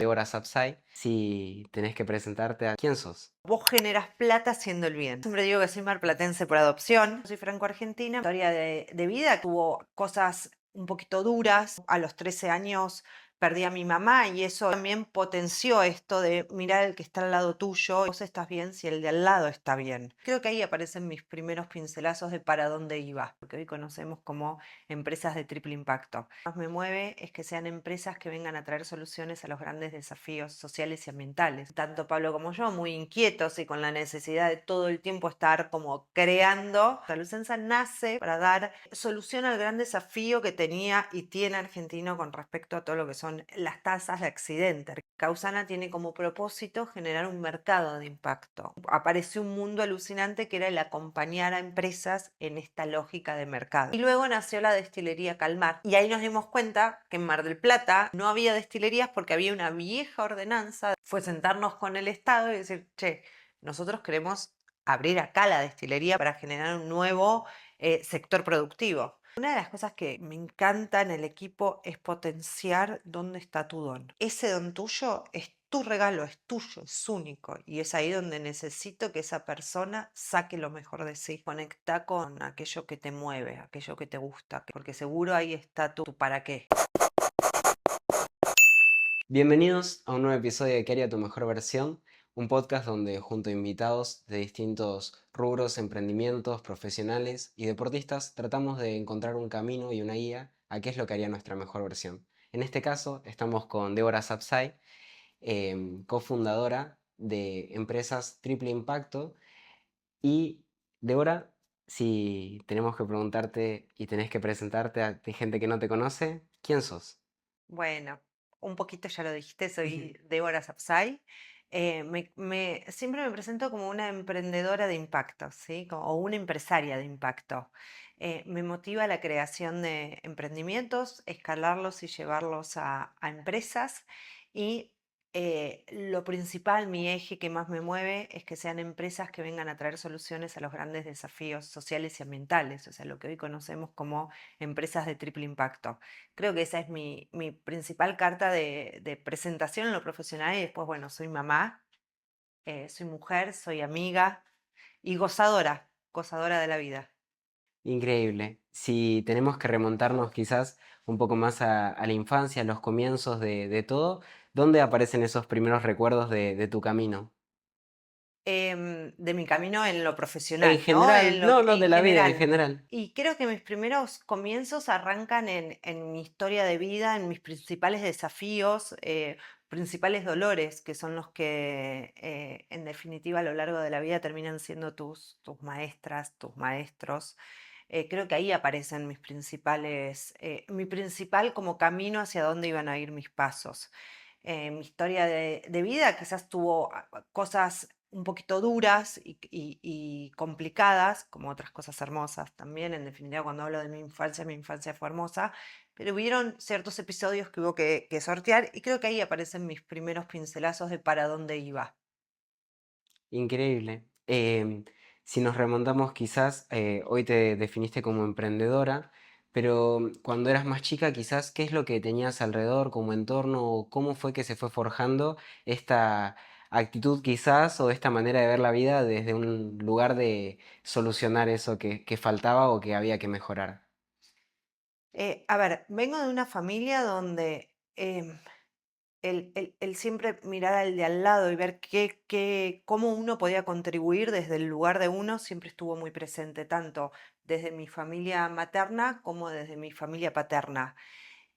Débora Sapsay, si tenés que presentarte a quién sos. Vos generas plata haciendo el bien. Siempre digo que soy marplatense por adopción. Soy franco-argentina. Historia de vida. Tuvo cosas un poquito duras. A los 13 años perdí a mi mamá y eso también potenció esto de mirar el que está al lado tuyo. Vos estás bien si el de al lado está bien. Creo que ahí aparecen mis primeros pincelazos de para dónde iba. Porque hoy conocemos como empresas de triple impacto. Lo que más me mueve es que sean empresas que vengan a traer soluciones a los grandes desafíos sociales y ambientales. Tanto Pablo como yo, muy inquietos y con la necesidad de todo el tiempo estar como creando. La Lucenza nace para dar solución al gran desafío que tenía y tiene Argentino con respecto a todo lo que son las tasas de accidentes. Causana tiene como propósito generar un mercado de impacto. Apareció un mundo alucinante que era el acompañar a empresas en esta lógica de mercado. Y luego nació la destilería Calmar. Y ahí nos dimos cuenta que en Mar del Plata no había destilerías porque había una vieja ordenanza. Fue sentarnos con el Estado y decir, che, nosotros queremos abrir acá la destilería para generar un nuevo sector productivo. Una de las cosas que me encanta en el equipo es potenciar dónde está tu don. Ese don tuyo es tu regalo, es tuyo, es único. Y es ahí donde necesito que esa persona saque lo mejor de sí. Conecta con aquello que te mueve, aquello que te gusta, porque seguro ahí está tu para qué. Bienvenidos a un nuevo episodio de ¿Qué haría tu mejor versión? Un podcast donde junto a invitados de distintos rubros, emprendimientos, profesionales y deportistas tratamos de encontrar un camino y una guía a qué es lo que haría nuestra mejor versión. En este caso estamos con Débora Sapsay, cofundadora de empresas Triple Impacto. Y Débora, si tenemos que preguntarte y tenés que presentarte a gente que no te conoce, ¿quién sos? Bueno, un poquito ya lo dijiste, soy Débora Sapsay. Siempre me presento como una emprendedora de impacto, ¿sí? O una empresaria de impacto. Me motiva la creación de emprendimientos, escalarlos y llevarlos a empresas. Y lo principal, mi eje que más me mueve es que sean empresas que vengan a traer soluciones a los grandes desafíos sociales y ambientales, o sea, lo que hoy conocemos como empresas de triple impacto. Creo que esa es mi principal carta de presentación en lo profesional y después, bueno, soy mamá, soy mujer, soy amiga y gozadora de la vida. Increíble. Si tenemos que remontarnos quizás un poco más a la infancia, a los comienzos de todo, ¿dónde aparecen esos primeros recuerdos de tu camino? De mi camino en lo En profesional, ¿no? general, no, no, En de la vida en general. general. Y creo que mis primeros comienzos arrancan en mi historia de vida, en mis principales desafíos, principales dolores, que son los que en definitiva a lo largo de la vida terminan siendo tus maestras, tus maestros. Creo que ahí aparecen mis principales, mi principal como camino hacia dónde iban a ir mis pasos. Mi historia de vida quizás tuvo cosas un poquito duras y complicadas, como otras cosas hermosas también. En definitiva, cuando hablo de mi infancia fue hermosa, pero hubieron ciertos episodios que hubo que sortear y creo que ahí aparecen mis primeros pincelazos de para dónde iba. Increíble. Si nos remontamos quizás, hoy te definiste como emprendedora, pero cuando eras más chica, quizás, ¿qué es lo que tenías alrededor como entorno o cómo fue que se fue forjando esta actitud quizás o esta manera de ver la vida desde un lugar de solucionar eso que faltaba o que había que mejorar? A ver, vengo de una familia donde el siempre mirar al de al lado y ver cómo uno podía contribuir desde el lugar de uno siempre estuvo muy presente, tanto desde mi familia materna como desde mi familia paterna,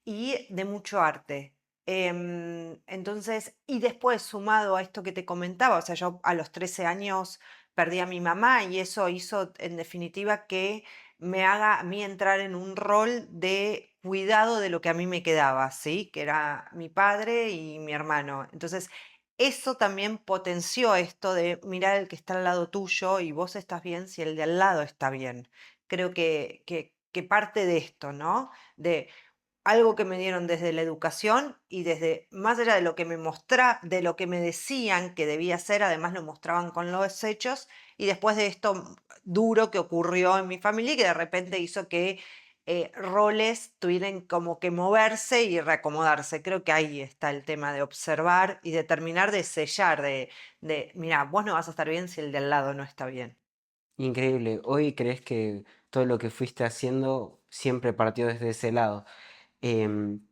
y de mucho arte. Entonces, y después sumado a esto que te comentaba, o sea, yo a los 13 años perdí a mi mamá y eso hizo en definitiva que me haga a mí entrar en un rol de cuidado de lo que a mí me quedaba, ¿sí? Que era mi padre y mi hermano. Entonces, eso también potenció esto de mirar el que está al lado tuyo y vos estás bien si el de al lado está bien. Creo que parte de esto, ¿no? De algo que me dieron desde la educación y desde, más allá de lo que de lo que me decían que debía hacer, además lo mostraban con los hechos, y después de esto duro que ocurrió en mi familia y que de repente hizo que roles tuvieran como que moverse y reacomodarse. Creo que ahí está el tema de observar y de terminar de sellar, mira, vos no vas a estar bien si el de al lado no está bien. Increíble. ¿Hoy crees que todo lo que fuiste haciendo siempre partió desde ese lado? Em,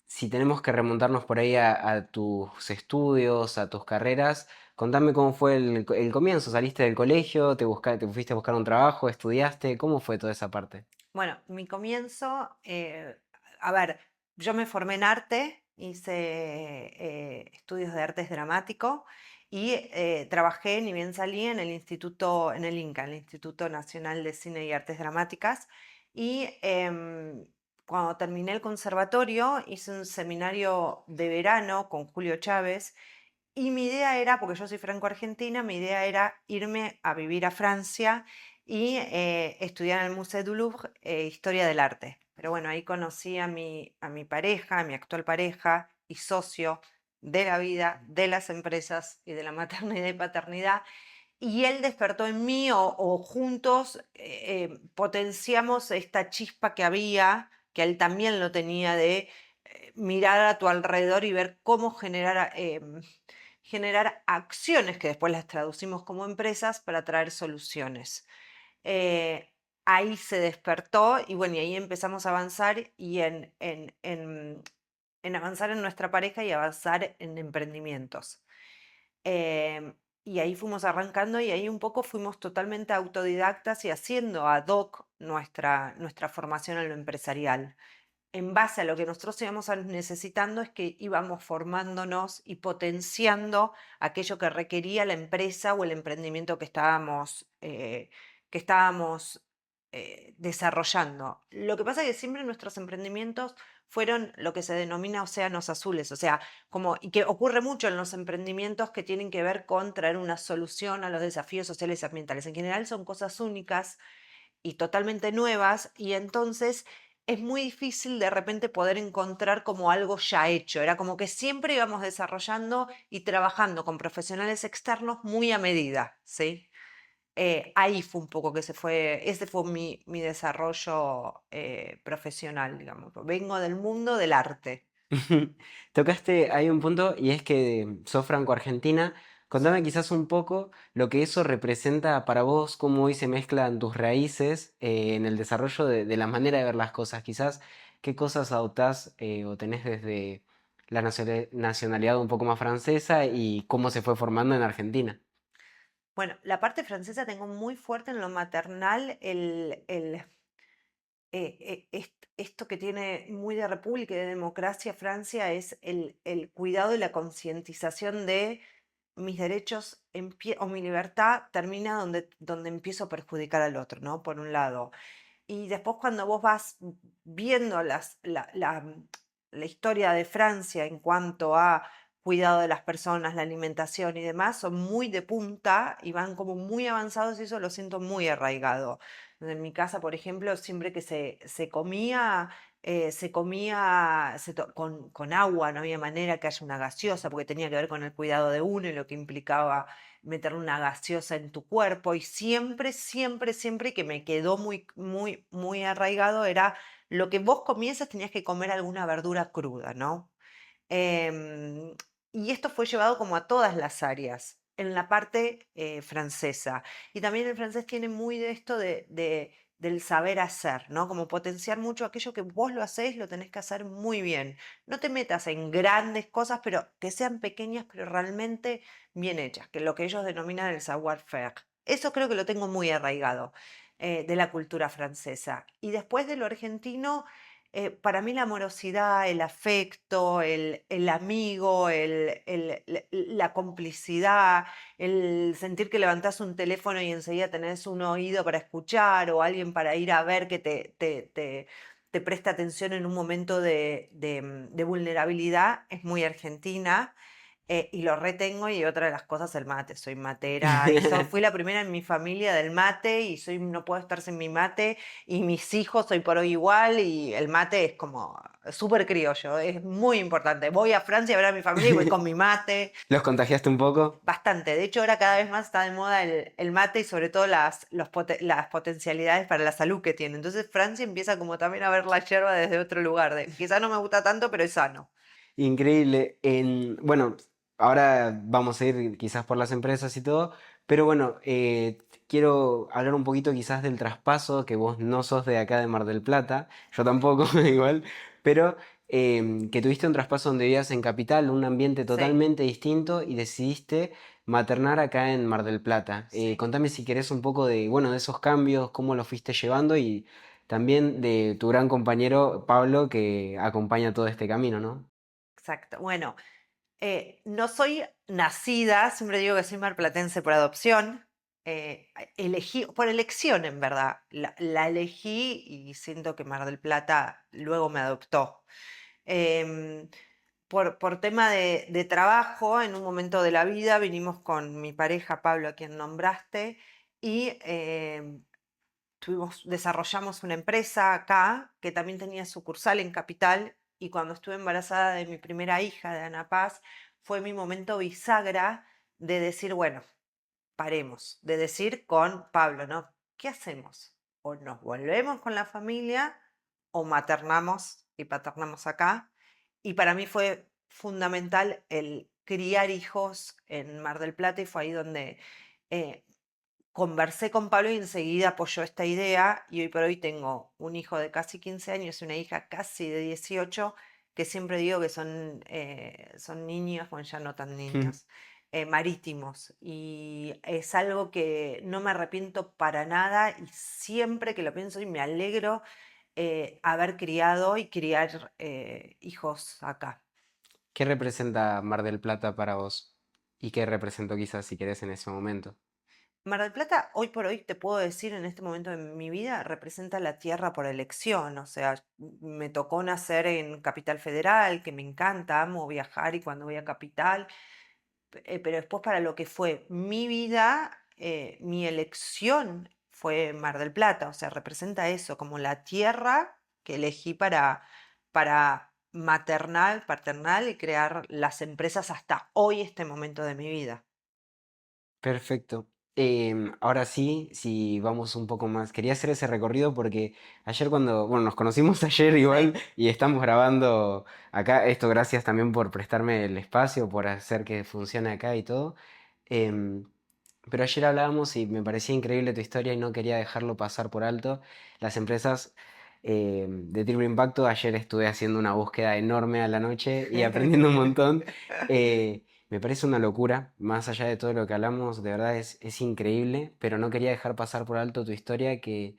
si tenemos que remontarnos por ahí a tus estudios, a tus carreras, contame cómo fue el comienzo. ¿Saliste del colegio? ¿Te fuiste a buscar un trabajo? ¿Estudiaste? ¿Cómo fue toda esa parte? Bueno, mi comienzo, a ver, yo me formé en arte, hice estudios de artes dramático y trabajé, ni bien salí, en el instituto, en el INCA, el Instituto Nacional de Cine y Artes Dramáticas. Y cuando terminé el conservatorio, hice un seminario de verano con Julio Chávez. Y mi idea era, porque yo soy franco-argentina, mi idea era irme a vivir a Francia y estudiar en el Musée du Louvre Historia del Arte. Pero bueno, ahí conocí a mi pareja, a mi actual pareja y socio de la vida, de las empresas y de la maternidad y paternidad. Y él despertó en mí o juntos potenciamos esta chispa que había, que él también lo tenía, de mirar a tu alrededor y ver cómo generar acciones que después las traducimos como empresas para traer soluciones. Eh, Ahí se despertó y bueno, y ahí empezamos a avanzar y en avanzar en nuestra pareja y avanzar en emprendimientos. Y ahí fuimos arrancando y ahí un poco fuimos totalmente autodidactas y haciendo ad hoc nuestra formación en lo empresarial. En base a lo que nosotros íbamos necesitando es que íbamos formándonos y potenciando aquello que requería la empresa o el emprendimiento que estábamos desarrollando. Lo que pasa es que siempre nuestros emprendimientos fueron lo que se denomina océanos azules, o sea, y que ocurre mucho en los emprendimientos que tienen que ver con traer una solución a los desafíos sociales y ambientales. En general son cosas únicas y totalmente nuevas, y entonces es muy difícil de repente poder encontrar como algo ya hecho. Era como que siempre íbamos desarrollando y trabajando con profesionales externos muy a medida, ¿sí? Ahí fue un poco ese fue mi desarrollo profesional, digamos. Vengo del mundo del arte. Tocaste hay un punto y es que sos franco-argentina. Contame quizás un poco lo que eso representa para vos, cómo hoy se mezclan tus raíces en el desarrollo de la manera de ver las cosas. Quizás qué cosas adoptás o tenés desde la nacionalidad un poco más francesa y cómo se fue formando en Argentina. Bueno, la parte francesa tengo muy fuerte en lo maternal, esto que tiene muy de república y de democracia Francia es el cuidado y la concientización de mis derechos o mi libertad termina donde empiezo a perjudicar al otro, ¿no? Por un lado. Y después cuando vos vas viendo la historia de Francia en cuanto a cuidado de las personas, la alimentación y demás, son muy de punta y van como muy avanzados y eso lo siento muy arraigado. En mi casa, por ejemplo, siempre que se comía, con agua, no había manera que haya una gaseosa porque tenía que ver con el cuidado de uno y lo que implicaba meter una gaseosa en tu cuerpo y siempre, siempre, siempre que me quedó muy, muy, muy arraigado era lo que vos comieses tenías que comer alguna verdura cruda, ¿no? Em, y esto fue llevado como a todas las áreas en la parte francesa. Y también el francés tiene muy de esto del saber hacer, ¿no? Como potenciar mucho aquello que vos lo hacés, lo tenés que hacer muy bien. No te metas en grandes cosas, pero que sean pequeñas, pero realmente bien hechas, que es lo que ellos denominan el savoir-faire. Eso creo que lo tengo muy arraigado de la cultura francesa. Y después de lo argentino, para mí la amorosidad, el afecto, el amigo, la complicidad, el sentir que levantás un teléfono y enseguida tenés un oído para escuchar o alguien para ir a ver que te presta atención en un momento de vulnerabilidad, es muy argentina. Y lo retengo y otra de las cosas, el mate. Soy matera y fui la primera en mi familia del mate y no puedo estar sin mi mate y mis hijos hoy por hoy igual y el mate es como súper criollo, es muy importante. Voy a Francia a ver a mi familia y voy con mi mate. ¿Los contagiaste un poco? Bastante. De hecho, ahora cada vez más está de moda el mate y sobre todo las potencialidades para la salud que tiene. Entonces Francia empieza como también a ver la yerba desde otro lugar. Quizás no me gusta tanto, pero es sano. Increíble. Bueno, ahora vamos a ir quizás por las empresas y todo, pero bueno, quiero hablar un poquito quizás del traspaso, que vos no sos de acá de Mar del Plata, yo tampoco igual, pero que tuviste un traspaso donde vivías en Capital, un ambiente Sí, totalmente distinto y decidiste maternar acá en Mar del Plata. sí. Contame si querés un poco de, bueno, de esos cambios, cómo los fuiste llevando y también de tu gran compañero Pablo que acompaña todo este camino, ¿no? Exacto. Bueno, no soy nacida, siempre digo que soy marplatense por adopción. Elegí, por elección en verdad, la elegí y siento que Mar del Plata luego me adoptó. Em, por tema de trabajo, en un momento de la vida vinimos con mi pareja Pablo, a quien nombraste, y desarrollamos una empresa acá que también tenía sucursal en Capital y cuando estuve embarazada de mi primera hija, de Ana Paz, fue mi momento bisagra de decir, bueno, paremos, de decir con Pablo, ¿no? ¿Qué hacemos? O nos volvemos con la familia o maternamos y paternamos acá. Y para mí fue fundamental el criar hijos en Mar del Plata y fue ahí donde eh, conversé con Pablo y enseguida apoyó esta idea y hoy por hoy tengo un hijo de casi 15 años y una hija casi de 18 que siempre digo que son niños, bueno, ya no tan niños, marítimos. Y es algo que no me arrepiento para nada y siempre que lo pienso y me alegro haber criado y criar hijos acá. ¿Qué representa Mar del Plata para vos? ¿Y qué representó quizás si querés en ese momento? Mar del Plata, hoy por hoy, te puedo decir, en este momento de mi vida, representa la tierra por elección. O sea, me tocó nacer en Capital Federal, que me encanta, amo viajar y cuando voy a Capital, pero después para lo que fue mi vida, mi elección fue Mar del Plata. O sea, representa eso, como la tierra que elegí para maternal, paternal y crear las empresas hasta hoy, este momento de mi vida. Perfecto. Ahora sí, si vamos un poco más. Quería hacer ese recorrido porque ayer bueno, nos conocimos ayer igual Sí. y estamos grabando acá. Esto gracias también por prestarme el espacio, por hacer que funcione acá y todo. Em, pero ayer hablábamos y me parecía increíble tu historia y no quería dejarlo pasar por alto. Las empresas de triple impacto, ayer estuve haciendo una búsqueda enorme a la noche y aprendiendo un montón. Me parece una locura, más allá de todo lo que hablamos, de verdad es increíble, pero no quería dejar pasar por alto tu historia que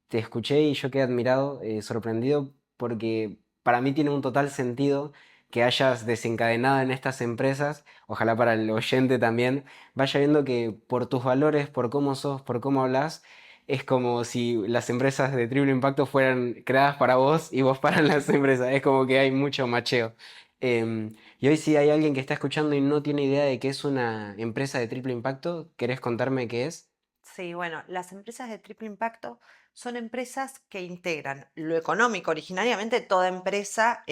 te escuché y yo quedé admirado, sorprendido, porque para mí tiene un total sentido que hayas desencadenado en estas empresas, ojalá para el oyente también, vaya viendo que por tus valores, por cómo sos, por cómo hablas, es como si las empresas de triple impacto fueran creadas para vos y vos para las empresas, es como que hay mucho macheo. Y hoy si hay alguien que está escuchando y no tiene idea de qué es una empresa de triple impacto, ¿querés contarme qué es? Sí, bueno, las empresas de triple impacto son empresas que integran lo económico. Originariamente toda empresa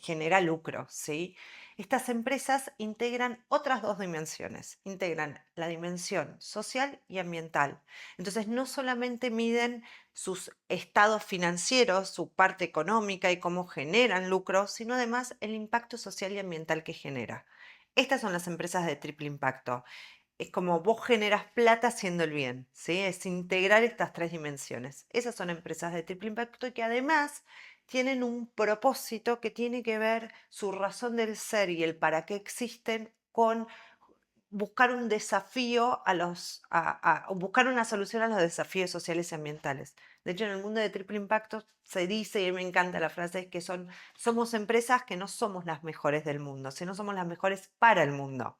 genera lucro, ¿sí? Estas empresas integran otras dos dimensiones. Integran la dimensión social y ambiental. Entonces, no solamente miden sus estados financieros, su parte económica y cómo generan lucro, sino además el impacto social y ambiental que genera. Estas son las empresas de triple impacto. Es como vos generas plata haciendo el bien, ¿sí? Es integrar estas tres dimensiones. Esas son empresas de triple impacto y que además tienen un propósito que tiene que ver su razón del ser y el para qué existen con buscar un desafío o buscar una solución a los desafíos sociales y ambientales. De hecho, en el mundo de triple impacto se dice, y a mí me encanta la frase, es que somos empresas que no somos las mejores del mundo, sino somos las mejores para el mundo.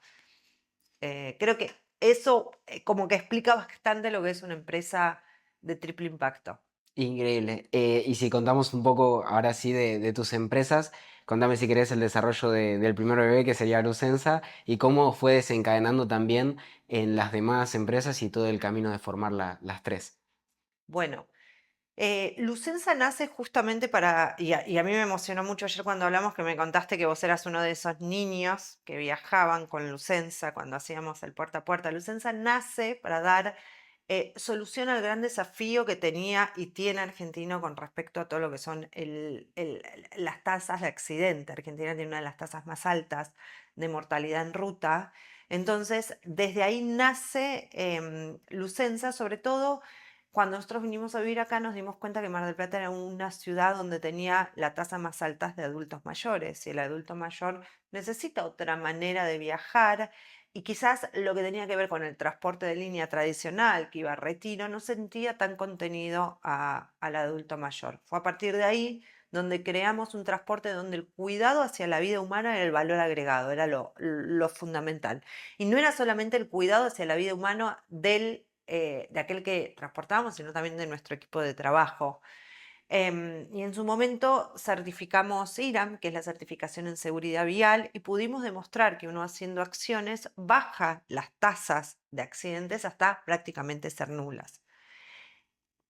Creo que eso como que explica bastante lo que es una empresa de triple impacto. Increíble. Y si contamos un poco ahora sí de tus empresas, Contame si querés el desarrollo del primer bebé que sería Lucenza y cómo fue desencadenando también en las demás empresas y todo el camino de formar las tres. Bueno, Lucenza nace justamente y a mí me emocionó mucho ayer cuando hablamos que me contaste que vos eras uno de esos niños que viajaban con Lucenza cuando hacíamos el puerta a puerta. Lucenza nace para dar solución al gran desafío que tenía y tiene Argentino con respecto a todo lo que son las tasas de accidente. Argentina tiene una de las tasas más altas de mortalidad en ruta. Entonces, desde ahí nace Lucenza, sobre todo cuando nosotros vinimos a vivir acá nos dimos cuenta que Mar del Plata era una ciudad donde tenía la tasa más alta de adultos mayores y el adulto mayor necesita otra manera de viajar y quizás lo que tenía que ver con el transporte de línea tradicional que iba a Retiro no sentía tan contenido al adulto mayor. Fue a partir de ahí donde creamos un transporte donde el cuidado hacia la vida humana era el valor agregado, era lo fundamental. Y no era solamente el cuidado hacia la vida humana de aquel que transportábamos, sino también de nuestro equipo de trabajo. Y en su momento certificamos IRAM, que es la certificación en seguridad vial, y pudimos demostrar que uno haciendo acciones baja las tasas de accidentes hasta prácticamente ser nulas.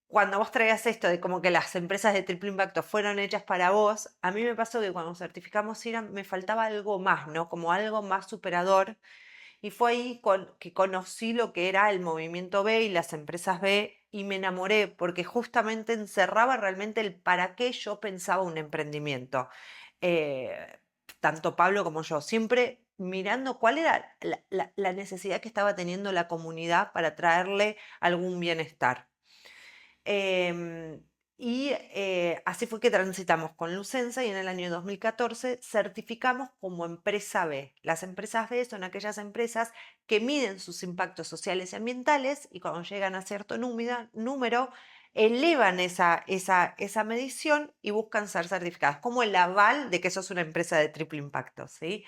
Cuando vos traías esto de como que las empresas de triple impacto fueron hechas para vos, a mí me pasó que cuando certificamos IRAM me faltaba algo más, ¿no? Como algo más superador y fue ahí que conocí lo que era el movimiento B y las empresas B y me enamoré porque justamente encerraba realmente el para qué yo pensaba un emprendimiento. Eh, Tanto Pablo como yo, siempre mirando cuál era la necesidad que estaba teniendo la comunidad para traerle algún bienestar. Em, Así fue que transitamos con Lucenza y en el año 2014 certificamos como empresa B. Las empresas B son aquellas empresas que miden sus impactos sociales y ambientales y cuando llegan a cierto número elevan esa medición y buscan ser certificadas, como el aval de que sos una empresa de triple impacto, ¿sí?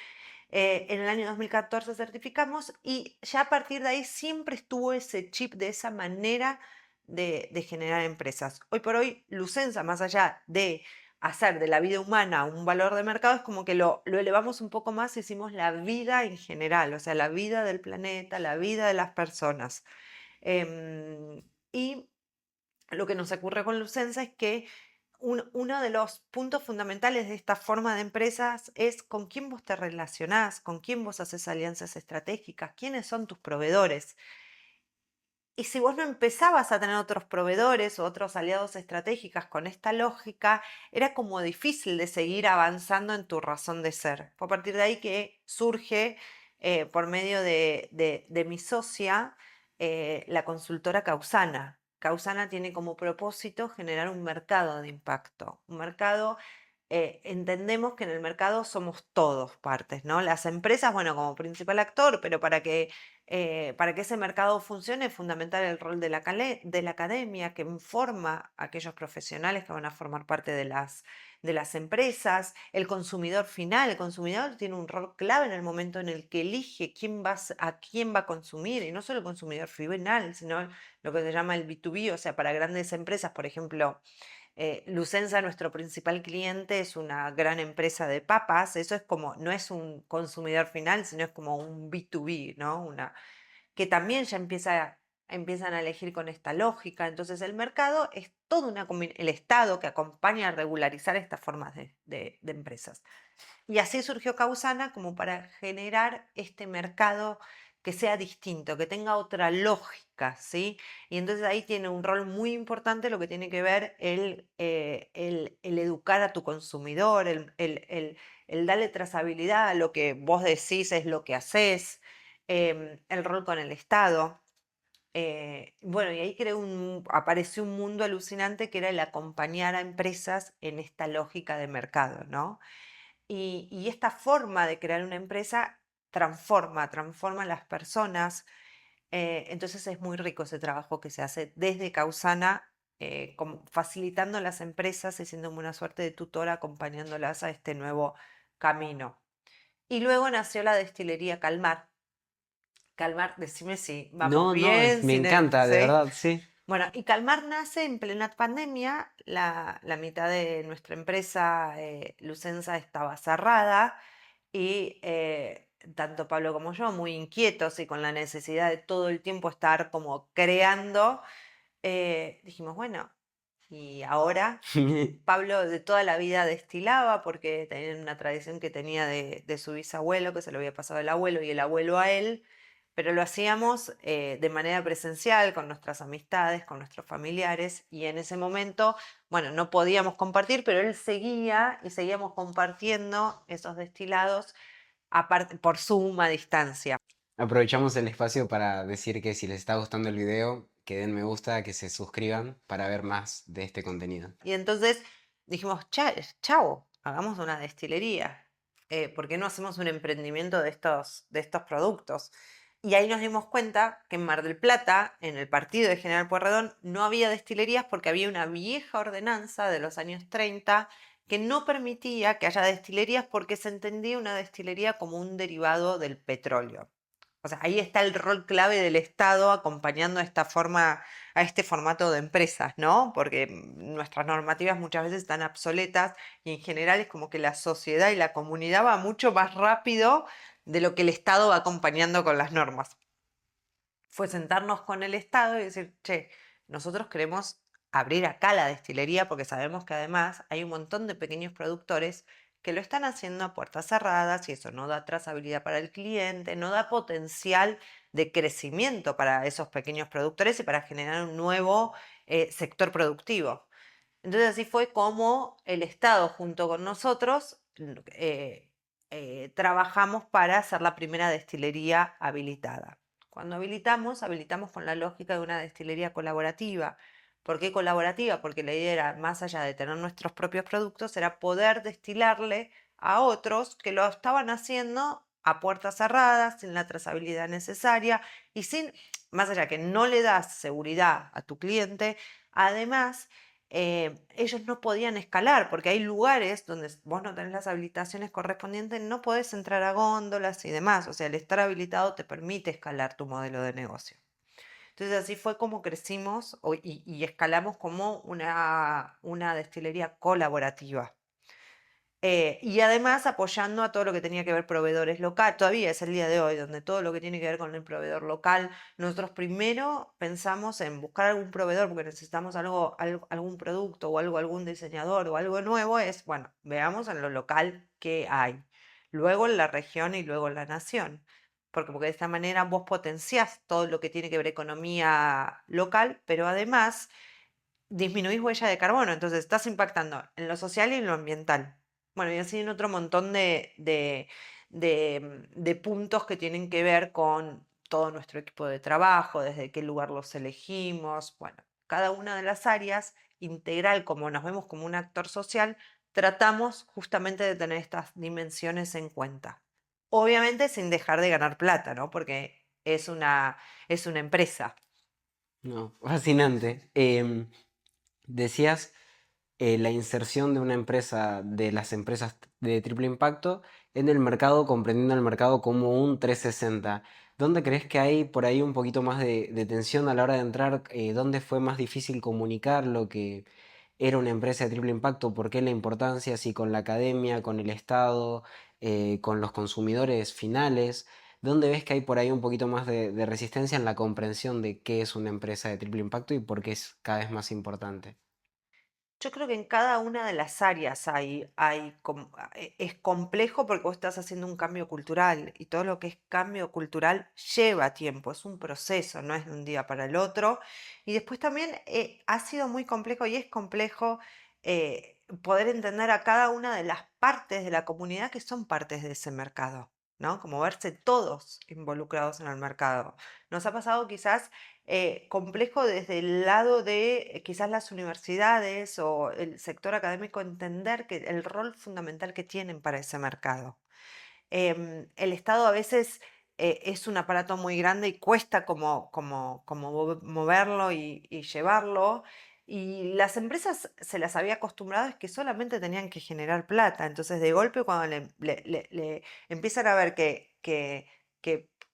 En el año 2014 certificamos y ya a partir de ahí siempre estuvo ese chip de esa manera de generar empresas. Hoy por hoy, Lucenza, más allá de hacer de la vida humana un valor de mercado, es como que lo elevamos un poco más y hicimos la vida en general, o sea, la vida del planeta, la vida de las personas. Y lo que nos ocurre con Lucenza es que uno de los puntos fundamentales de esta forma de empresas es con quién vos te relacionás, con quién vos haces alianzas estratégicas, quiénes son tus proveedores. Y si vos no empezabas a tener otros proveedores o otros aliados estratégicos con esta lógica, era como difícil de seguir avanzando en tu razón de ser. Fue a partir de ahí que surge, por medio de mi socia, la consultora Causana. Causana tiene como propósito generar un mercado de impacto, un mercado. Entendemos que en el mercado somos todos partes, ¿no? Las empresas, bueno, como principal actor, pero para que ese mercado funcione es fundamental el rol de la academia que informa a aquellos profesionales que van a formar parte de las empresas, el consumidor final. El consumidor tiene un rol clave en el momento en el que elige a quién va a consumir, y no solo el consumidor final, sino lo que se llama el B2B, o sea, para grandes empresas, por ejemplo. Lucenza, nuestro principal cliente, es una gran empresa de papas. Eso es como, no es un consumidor final, sino es como un B2B, ¿no? Que también ya empiezan a elegir con esta lógica. Entonces el mercado es todo el Estado que acompaña a regularizar estas formas de empresas. Y así surgió Causana como para generar este mercado que sea distinto, que tenga otra lógica, ¿sí? Y entonces ahí tiene un rol muy importante lo que tiene que ver el educar a tu consumidor, el darle trazabilidad a lo que vos decís es lo que haces, el rol con el Estado. Bueno, y ahí apareció un mundo alucinante que era el acompañar a empresas en esta lógica de mercado, ¿no? Y esta forma de crear una empresa transforma a las personas. Entonces es muy rico ese trabajo que se hace desde Causana, como facilitando a las empresas y siendo una suerte de tutora acompañándolas a este nuevo camino. Y luego nació la destilería Calmar. Calmar, decime si vamos No, no, bien, me encanta, de ¿sí? verdad, sí. Bueno, y Calmar nace en plena pandemia. La mitad de nuestra empresa, Lucensa, estaba cerrada y tanto Pablo como yo, muy inquietos y con la necesidad de todo el tiempo estar como creando, dijimos, bueno, y ahora Pablo de toda la vida destilaba porque tenía una tradición que tenía de su bisabuelo, que se lo había pasado el abuelo y el abuelo a él, pero lo hacíamos de manera presencial con nuestras amistades, con nuestros familiares, y en ese momento, bueno, no podíamos compartir, pero él seguía y seguíamos compartiendo esos destilados aparte, por suma distancia. Aprovechamos el espacio para decir que si les está gustando el video, que den me gusta, que se suscriban para ver más de este contenido. Y entonces dijimos, chao, hagamos una destilería. ¿Por qué no hacemos un emprendimiento de estos productos? Y ahí nos dimos cuenta que en Mar del Plata, en el partido de General Pueyrredón, no había destilerías porque había una vieja ordenanza de los años 30 que no permitía que haya destilerías porque se entendía una destilería como un derivado del petróleo. O sea, ahí está el rol clave del Estado acompañando a esta forma, a este formato de empresas, ¿no? Porque nuestras normativas muchas veces están obsoletas y en general es como que la sociedad y la comunidad va mucho más rápido de lo que el Estado va acompañando con las normas. Fue sentarnos con el Estado y decir, che, nosotros queremos abrir acá la destilería porque sabemos que además hay un montón de pequeños productores que lo están haciendo a puertas cerradas y eso no da trazabilidad para el cliente, no da potencial de crecimiento para esos pequeños productores y para generar un nuevo sector productivo. Entonces así fue como el Estado junto con nosotros trabajamos para hacer la primera destilería habilitada. Cuando habilitamos con la lógica de una destilería colaborativa. ¿Por qué colaborativa? Porque la idea era, más allá de tener nuestros propios productos, era poder destilarle a otros que lo estaban haciendo a puertas cerradas, sin la trazabilidad necesaria y sin, más allá que no le das seguridad a tu cliente, además ellos no podían escalar porque hay lugares donde vos no tenés las habilitaciones correspondientes, no podés entrar a góndolas y demás. O sea, el estar habilitado te permite escalar tu modelo de negocio. Entonces así fue como crecimos y escalamos como una destilería colaborativa. Y además apoyando a todo lo que tenía que ver proveedores local, todavía es el día de hoy, donde todo lo que tiene que ver con el proveedor local, nosotros primero pensamos en buscar algún proveedor porque necesitamos algún producto o algo, algún diseñador o algo nuevo, es, bueno, veamos en lo local qué hay, luego en la región y luego en la nación. Porque de esta manera vos potenciás todo lo que tiene que ver economía local, pero además disminuís huella de carbono, entonces estás impactando en lo social y en lo ambiental. Bueno, y así en otro montón de puntos que tienen que ver con todo nuestro equipo de trabajo, desde qué lugar los elegimos, bueno, cada una de las áreas integral, como nos vemos como un actor social, tratamos justamente de tener estas dimensiones en cuenta. Obviamente sin dejar de ganar plata, ¿no? Porque es una empresa. No, fascinante. Decías la inserción de una empresa, de las empresas de triple impacto en el mercado, comprendiendo el mercado como un 360. ¿Dónde crees que hay por ahí un poquito más de tensión a la hora de entrar? ¿Dónde fue más difícil comunicar lo que era una empresa de triple impacto? ¿Por qué la importancia? Si con la academia, con el Estado, con los consumidores finales. ¿Dónde ves que hay por ahí un poquito más de resistencia en la comprensión de qué es una empresa de triple impacto y por qué es cada vez más importante? Yo creo que en cada una de las áreas es complejo porque vos estás haciendo un cambio cultural y todo lo que es cambio cultural lleva tiempo, es un proceso, no es de un día para el otro. Y después también ha sido muy complejo y es complejo poder entender a cada una de las partes de la comunidad que son partes de ese mercado, ¿no? Como verse todos involucrados en el mercado. Nos ha pasado quizás complejo desde el lado de quizás las universidades o el sector académico entender que el rol fundamental que tienen para ese mercado. El Estado a veces es un aparato muy grande y cuesta como moverlo y llevarlo. Y las empresas se las había acostumbrado es que solamente tenían que generar plata. Entonces, de golpe, cuando le empiezan a ver que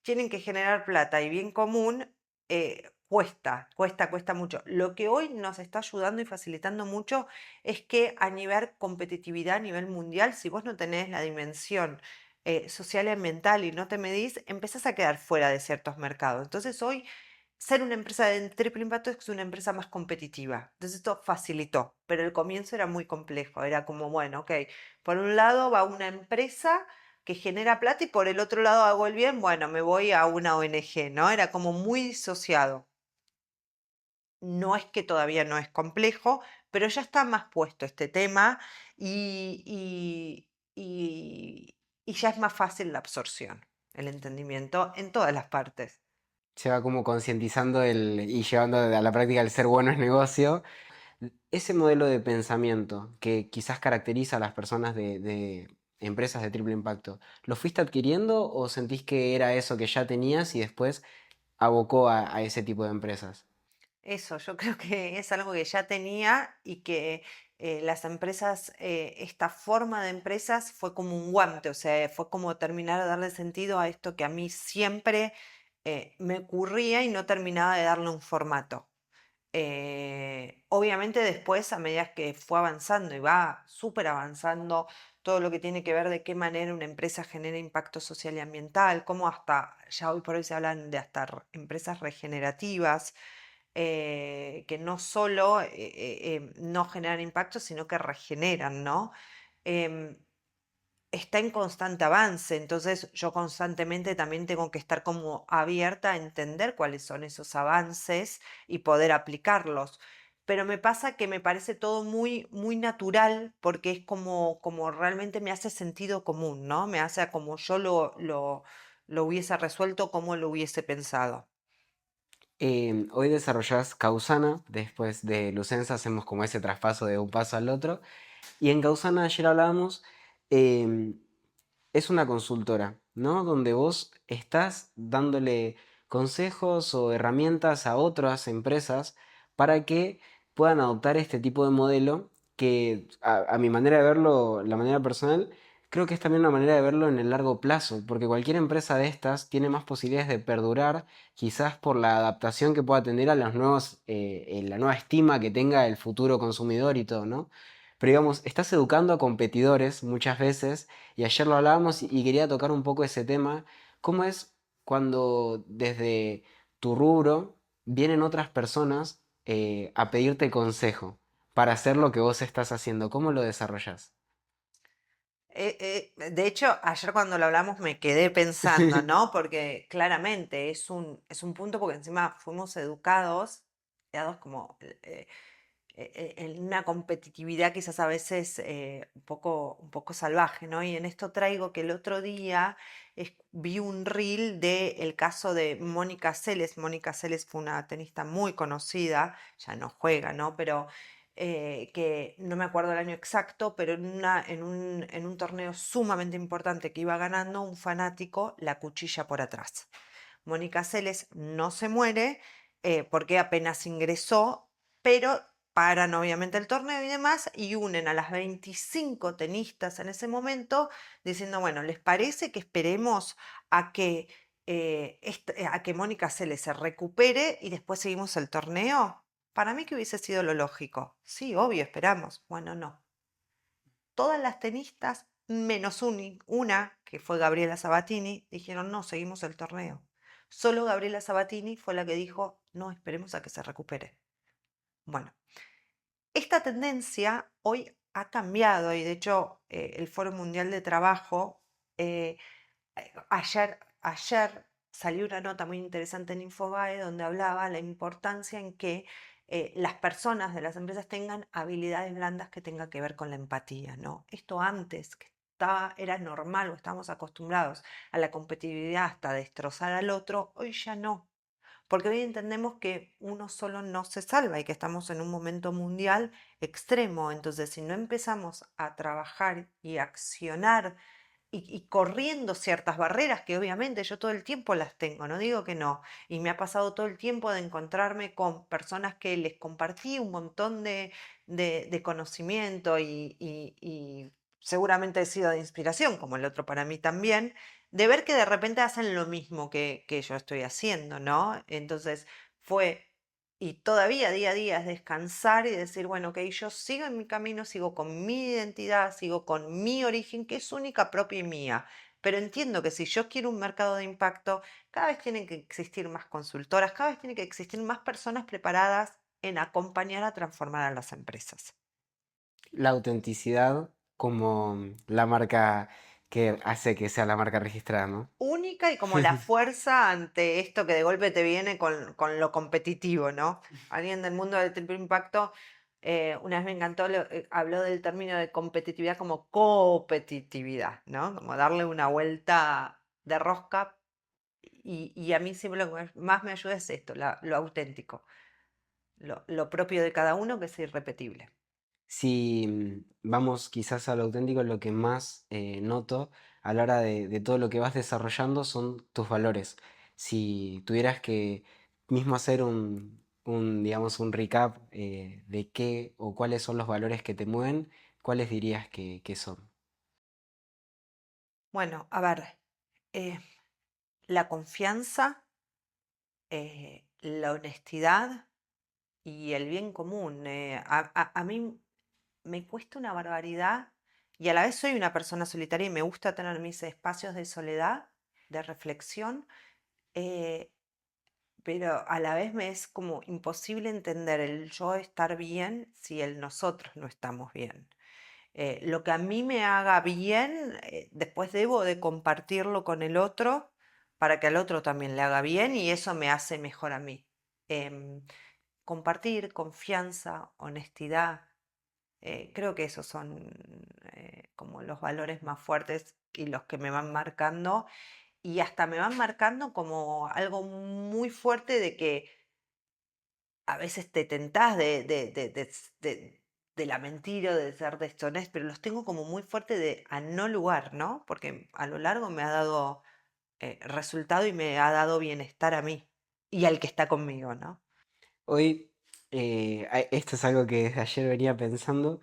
tienen que generar plata y bien común, cuesta mucho. Lo que hoy nos está ayudando y facilitando mucho es que a nivel competitividad, a nivel mundial, si vos no tenés la dimensión social y ambiental y no te medís, empezás a quedar fuera de ciertos mercados. Entonces hoy ser una empresa de triple impacto es una empresa más competitiva. Entonces esto facilitó, pero el comienzo era muy complejo. Era como, bueno, ok, por un lado va una empresa que genera plata y por el otro lado hago el bien, bueno, me voy a una ONG, ¿no? Era como muy disociado. No es que todavía no es complejo, pero ya está más puesto este tema y, y ya es más fácil la absorción, el entendimiento en todas las partes. Se va como concientizando y llevando a la práctica el ser bueno es negocio. Ese modelo de pensamiento que quizás caracteriza a las personas de empresas de triple impacto, ¿lo fuiste adquiriendo o sentís que era eso que ya tenías y después abocó a ese tipo de empresas? Eso, yo creo que es algo que ya tenía y que las empresas, esta forma de empresas fue como un guante, o sea, fue como terminar de darle sentido a esto que a mí siempre me ocurría y no terminaba de darle un formato. Obviamente después, a medida que fue avanzando y va súper avanzando todo lo que tiene que ver de qué manera una empresa genera impacto social y ambiental, cómo hasta, ya hoy por hoy se hablan de hasta empresas regenerativas, que no solo no generan impacto, sino que regeneran, ¿no? Em, Está en constante avance, entonces yo constantemente también tengo que estar como abierta a entender cuáles son esos avances y poder aplicarlos. Pero me pasa que me parece todo muy, muy natural porque es como realmente me hace sentido común, ¿no? Me hace como yo lo hubiese resuelto, como lo hubiese pensado. Hoy desarrollás Causana, después de Lucensa hacemos como ese traspaso de un paso al otro. Y en Causana ayer hablábamos, em, es una consultora, ¿no? Donde vos estás dándole consejos o herramientas a otras empresas para que puedan adoptar este tipo de modelo que a mi manera de verlo, la manera personal, creo que es también una manera de verlo en el largo plazo, porque cualquier empresa de estas tiene más posibilidades de perdurar, quizás por la adaptación que pueda tener a los nuevos, la nueva estima que tenga el futuro consumidor y todo, ¿no? Pero digamos, estás educando a competidores muchas veces y ayer lo hablábamos y quería tocar un poco ese tema. ¿Cómo es cuando desde tu rubro vienen otras personas a pedirte consejo para hacer lo que vos estás haciendo? ¿Cómo lo desarrollas? De hecho, ayer cuando lo hablamos me quedé pensando, ¿no? Porque claramente es un punto porque encima fuimos educados como en una competitividad quizás a veces un poco salvaje, ¿no? Y en esto traigo que el otro día vi un reel del caso de Mónica Seles. Mónica Seles fue una tenista muy conocida, ya no juega, ¿no? Pero que no me acuerdo el año exacto, pero en un torneo sumamente importante que iba ganando, un fanático la cuchilla por atrás. Mónica Seles no se muere porque apenas ingresó, pero paran obviamente el torneo y demás y unen a las 25 tenistas en ese momento diciendo, bueno, ¿les parece que esperemos a que, a que Mónica Seles se recupere y después seguimos el torneo? Para mí que hubiese sido lo lógico. Sí, obvio, esperamos. Bueno, no. Todas las tenistas, menos una, que fue Gabriela Sabatini, dijeron, no, seguimos el torneo. Solo Gabriela Sabatini fue la que dijo, no, esperemos a que se recupere. Bueno, esta tendencia hoy ha cambiado y de hecho el Foro Mundial de Trabajo, eh, ayer salió una nota muy interesante en Infobae donde hablaba la importancia en que las personas de las empresas tengan habilidades blandas que tengan que ver con la empatía, ¿no? Esto antes que era normal o estábamos acostumbrados a la competitividad hasta destrozar al otro, hoy ya no. Porque hoy entendemos que uno solo no se salva y que estamos en un momento mundial extremo. Entonces, si no empezamos a trabajar y accionar y corriendo ciertas barreras que obviamente yo todo el tiempo las tengo, no digo que no, y me ha pasado todo el tiempo de encontrarme con personas que les compartí un montón de conocimiento y seguramente he sido de inspiración, como el otro para mí también, de ver que de repente hacen lo mismo que yo estoy haciendo, ¿no? Entonces, fue y todavía día a día es descansar y decir, bueno, ok, yo sigo en mi camino, sigo con mi identidad, sigo con mi origen, que es única, propia y mía. Pero entiendo que si yo quiero un mercado de impacto, cada vez tienen que existir más consultoras, cada vez tiene que existir más personas preparadas en acompañar a transformar a las empresas. La autenticidad como la marca que hace que sea la marca registrada, ¿no? Única y como la fuerza ante esto que de golpe te viene con lo competitivo, ¿no? Alguien del mundo del triple impacto una vez me encantó, habló del término de competitividad como competitividad, ¿no? Como darle una vuelta de rosca y a mí siempre lo que más me ayuda es esto, lo auténtico, lo propio de cada uno que es irrepetible. Si vamos quizás a lo auténtico, lo que más noto a la hora de todo lo que vas desarrollando son tus valores. Si tuvieras que mismo hacer digamos, un recap de qué o cuáles son los valores que te mueven, ¿cuáles dirías que son? Bueno, a ver, eh, la confianza, la honestidad y el bien común. A mí me cuesta una barbaridad y a la vez soy una persona solitaria y me gusta tener mis espacios de soledad, de reflexión, eh, pero a la vez me es como imposible entender el yo estar bien si el nosotros no estamos bien. Lo que a mí me haga bien, después debo de compartirlo con el otro para que al otro también le haga bien y eso me hace mejor a mí. Em, Compartir, confianza, honestidad, creo que esos son como los valores más fuertes y los que me van marcando y hasta me van marcando como algo muy fuerte de que a veces te tentás de la mentira o de ser deshonesto, pero los tengo como muy fuerte de a no lugar, ¿no? Porque a lo largo me ha dado resultado y me ha dado bienestar a mí y al que está conmigo, ¿no? Hoy, esto es algo que desde ayer venía pensando.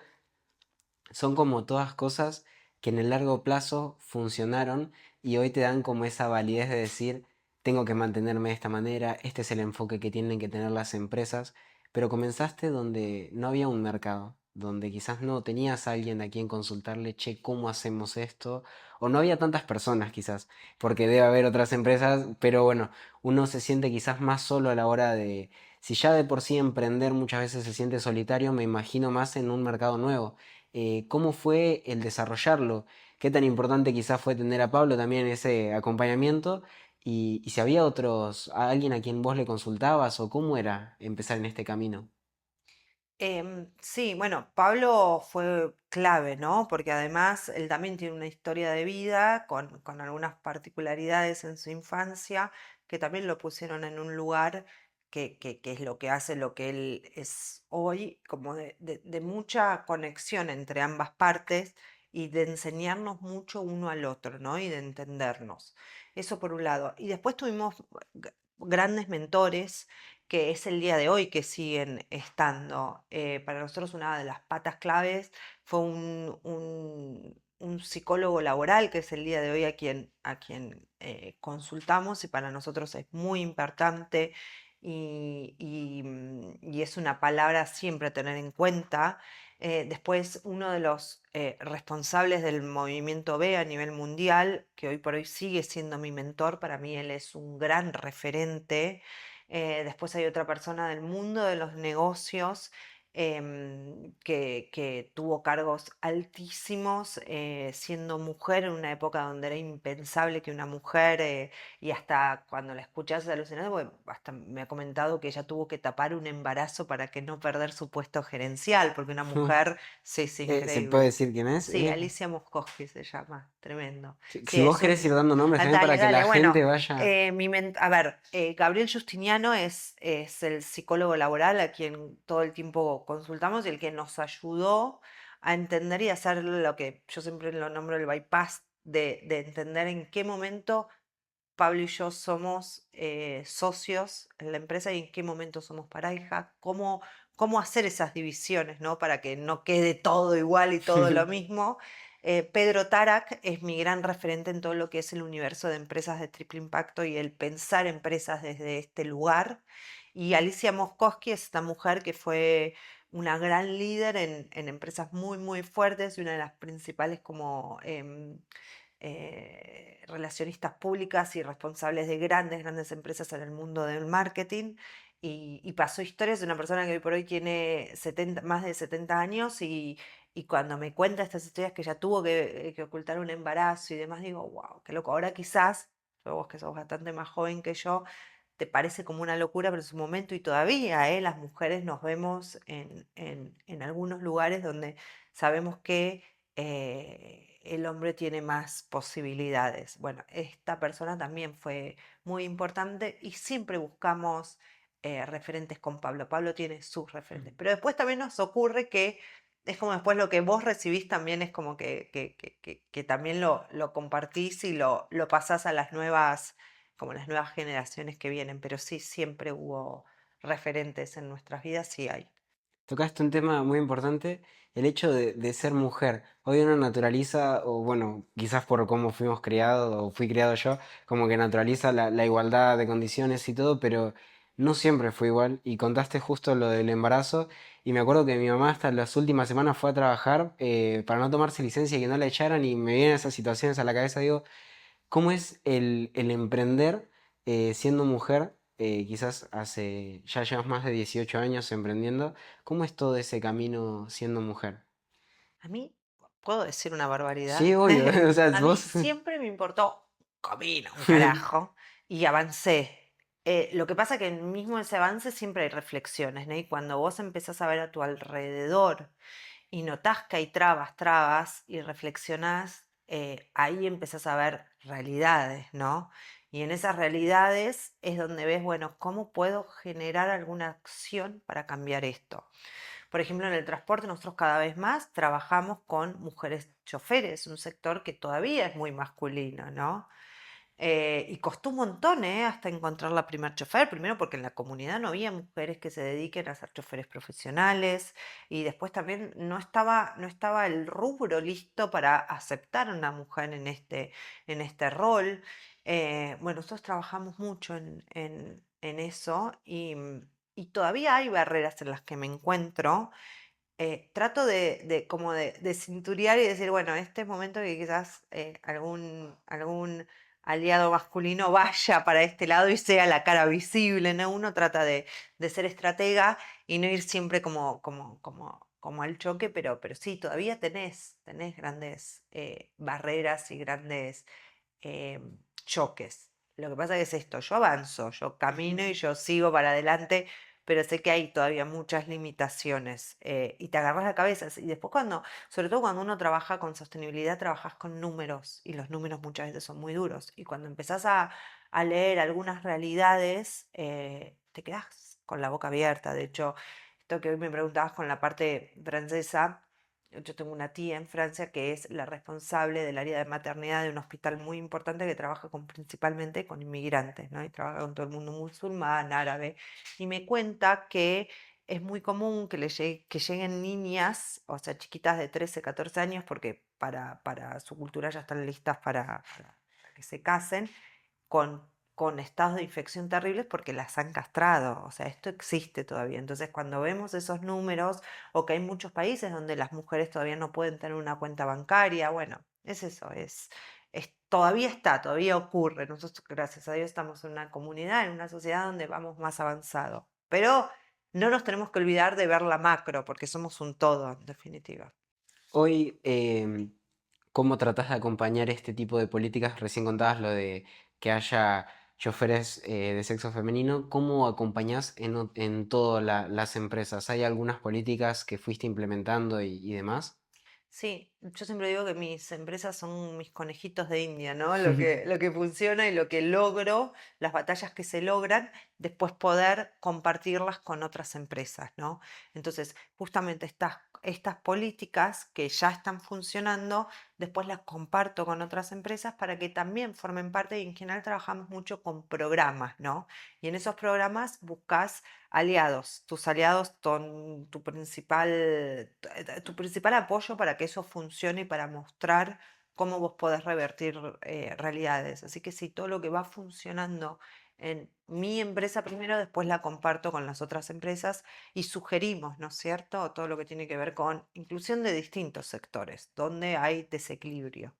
Son como todas cosas que en el largo plazo funcionaron y hoy te dan como esa validez de decir, tengo que mantenerme de esta manera, este es el enfoque que tienen que tener las empresas, pero comenzaste donde no había un mercado, donde quizás no tenías a alguien a quien consultarle, che, ¿cómo hacemos esto? O no había tantas personas quizás, porque debe haber otras empresas, pero bueno, uno se siente quizás más solo a la hora de, si ya de por sí emprender muchas veces se siente solitario, me imagino más en un mercado nuevo. ¿Cómo fue el desarrollarlo? ¿Qué tan importante quizás fue tener a Pablo también en ese acompañamiento? Y si había a alguien a quien vos le consultabas o cómo era empezar en este camino. Sí, bueno, Pablo fue clave, ¿no? Porque además él también tiene una historia de vida con algunas particularidades en su infancia que también lo pusieron en un lugar que es lo que hace lo que él es hoy, como de mucha conexión entre ambas partes y de enseñarnos mucho uno al otro, ¿no? Y de entendernos. Eso por un lado. Y después tuvimos grandes mentores que es el día de hoy que siguen estando. Para nosotros una de las patas claves fue un psicólogo laboral, que es el día de hoy a quien consultamos y para nosotros es muy importante y es una palabra siempre a tener en cuenta. Después, uno de los responsables del movimiento B a nivel mundial, que hoy por hoy sigue siendo mi mentor, para mí él es un gran referente. Después hay otra persona del mundo de los negocios que tuvo cargos altísimos siendo mujer en una época donde era impensable que una mujer, y hasta cuando la escuchás es alucinante, porque hasta me ha comentado que ella tuvo que tapar un embarazo para que no perder su puesto gerencial, porque una mujer, sí, sí, ¿Se puede increíble. decir quién es? Sí, Alicia Moscowski se llama, tremendo. Sí, Si vos es querés ir un... dando nombres Ah, también dale, para que dale. la Bueno, gente vaya. a ver, Gabriel Justiniano es el psicólogo laboral a quien todo el tiempo consultamos y el que nos ayudó a entender y hacer lo que yo siempre lo nombro el bypass de entender en qué momento Pablo y yo somos socios en la empresa y en qué momento somos pareja, cómo hacer esas divisiones, ¿no? Para que no quede todo igual y todo lo mismo. Pedro Tarak es mi gran referente en todo lo que es el universo de empresas de triple impacto y el pensar empresas desde este lugar. Y Alicia Moskowski es esta mujer que fue una gran líder en empresas muy, muy fuertes y una de las principales como relacionistas públicas y responsables de grandes, grandes empresas en el mundo del marketing. Y pasó historias de una persona que hoy por hoy tiene 70, más de 70 años y cuando me cuenta estas historias que ella tuvo que ocultar un embarazo y demás, digo, wow, qué loco. Ahora quizás, vos que sos bastante más joven que yo, te parece como una locura, pero en su momento y todavía, las mujeres nos vemos en algunos lugares donde sabemos que el hombre tiene más posibilidades. Bueno, esta persona también fue muy importante y siempre buscamos referentes con Pablo. Pablo tiene sus referentes, pero después también nos ocurre que es como después lo que vos recibís también es como que también lo compartís y lo pasás a las nuevas, como las nuevas generaciones que vienen, pero sí, siempre hubo referentes en nuestras vidas, sí hay. Tocaste un tema muy importante, el hecho de ser mujer. Hoy uno naturaliza, o bueno, quizás por cómo fuimos criados, o fui criado yo, como que naturaliza la igualdad de condiciones y todo, pero no siempre fue igual. Y contaste justo lo del embarazo, y me acuerdo que mi mamá hasta las últimas semanas fue a trabajar para no tomarse licencia y que no la echaran, y me vienen esas situaciones a la cabeza, digo, ¿cómo es el emprender siendo mujer? Quizás ya llevas más de 18 años emprendiendo. ¿Cómo es todo ese camino siendo mujer? A mí, ¿puedo decir una barbaridad? Sí, obvio. O sea, A mí vos. siempre me importó un comino, un carajo, y avancé. Lo que pasa que en mismo ese avance siempre hay reflexiones, ¿no? Y cuando vos empezás a ver a tu alrededor y notás que hay trabas, trabas, y reflexionás, ahí empezás a ver realidades, ¿no? Y en esas realidades es donde ves, bueno, ¿cómo puedo generar alguna acción para cambiar esto? Por ejemplo, en el transporte nosotros cada vez más trabajamos con mujeres choferes, un sector que todavía es muy masculino, ¿no? Y costó un montón, hasta encontrar la primer chofer, primero porque en la comunidad no había mujeres que se dediquen a ser choferes profesionales y después también no estaba el rubro listo para aceptar a una mujer en este rol. Bueno, nosotros trabajamos mucho en eso y todavía hay barreras en las que me encuentro. Trato de como de cinturear y decir, bueno, este es momento que quizás algún aliado masculino vaya para este lado y sea la cara visible, ¿no? Uno trata de ser estratega y no ir siempre como al choque, pero sí, todavía tenés grandes barreras y grandes eh, choques. Lo que pasa que es esto, yo avanzo, yo camino y yo sigo para adelante, pero sé que hay todavía muchas limitaciones y te agarras la cabeza. Y después sobre todo cuando uno trabaja con sostenibilidad, trabajas con números y los números muchas veces son muy duros. Y cuando empezás a leer algunas realidades, te quedás con la boca abierta. De hecho, esto que hoy me preguntabas con la parte francesa, yo tengo una tía en Francia que es la responsable del área de maternidad de un hospital muy importante que trabaja principalmente con inmigrantes, ¿no? Y trabaja con todo el mundo musulmán, árabe. Y me cuenta que es muy común que lleguen niñas, o sea, chiquitas de 13, 14 años, porque para su cultura ya están listas para que se casen, con, con estados de infección terribles porque las han castrado. O sea, esto existe todavía. Entonces, cuando vemos esos números, o que hay muchos países donde las mujeres todavía no pueden tener una cuenta bancaria, bueno, es eso, todavía todavía ocurre. Nosotros, gracias a Dios, estamos en una comunidad, en una sociedad donde vamos más avanzado. Pero no nos tenemos que olvidar de ver la macro, porque somos un todo, en definitiva. Hoy, ¿cómo tratás de acompañar este tipo de políticas? Recién contabas lo de que haya choferes de sexo femenino. ¿Cómo acompañás en todas las empresas? ¿Hay algunas políticas que fuiste implementando y demás? Sí, yo siempre digo que mis empresas son mis conejitos de India, ¿no? Lo que funciona y lo que logro, las batallas que se logran, después poder compartirlas con otras empresas, ¿no? Entonces, justamente estas políticas que ya están funcionando, después las comparto con otras empresas para que también formen parte y en general trabajamos mucho con programas, ¿no? Y en esos programas buscas aliados, tus aliados son tu principal apoyo para que eso funcione y para mostrar cómo vos podés revertir realidades. Así que si todo lo que va funcionando en mi empresa primero, después la comparto con las otras empresas y sugerimos, ¿no es cierto?, todo lo que tiene que ver con inclusión de distintos sectores, donde hay desequilibrio.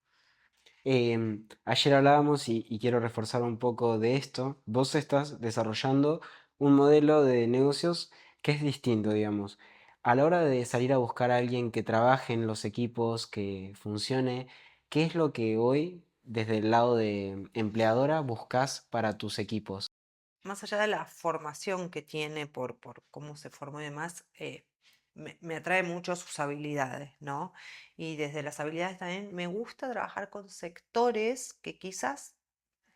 Ayer hablábamos y quiero reforzar un poco de esto. Vos estás desarrollando un modelo de negocios que es distinto, digamos. A la hora de salir a buscar a alguien que trabaje en los equipos, que funcione, ¿qué es lo que hoy, desde el lado de empleadora, buscas para tus equipos? Más allá de la formación que tiene por cómo se formó y demás, me atrae mucho sus habilidades, ¿no? Y desde las habilidades también me gusta trabajar con sectores que quizás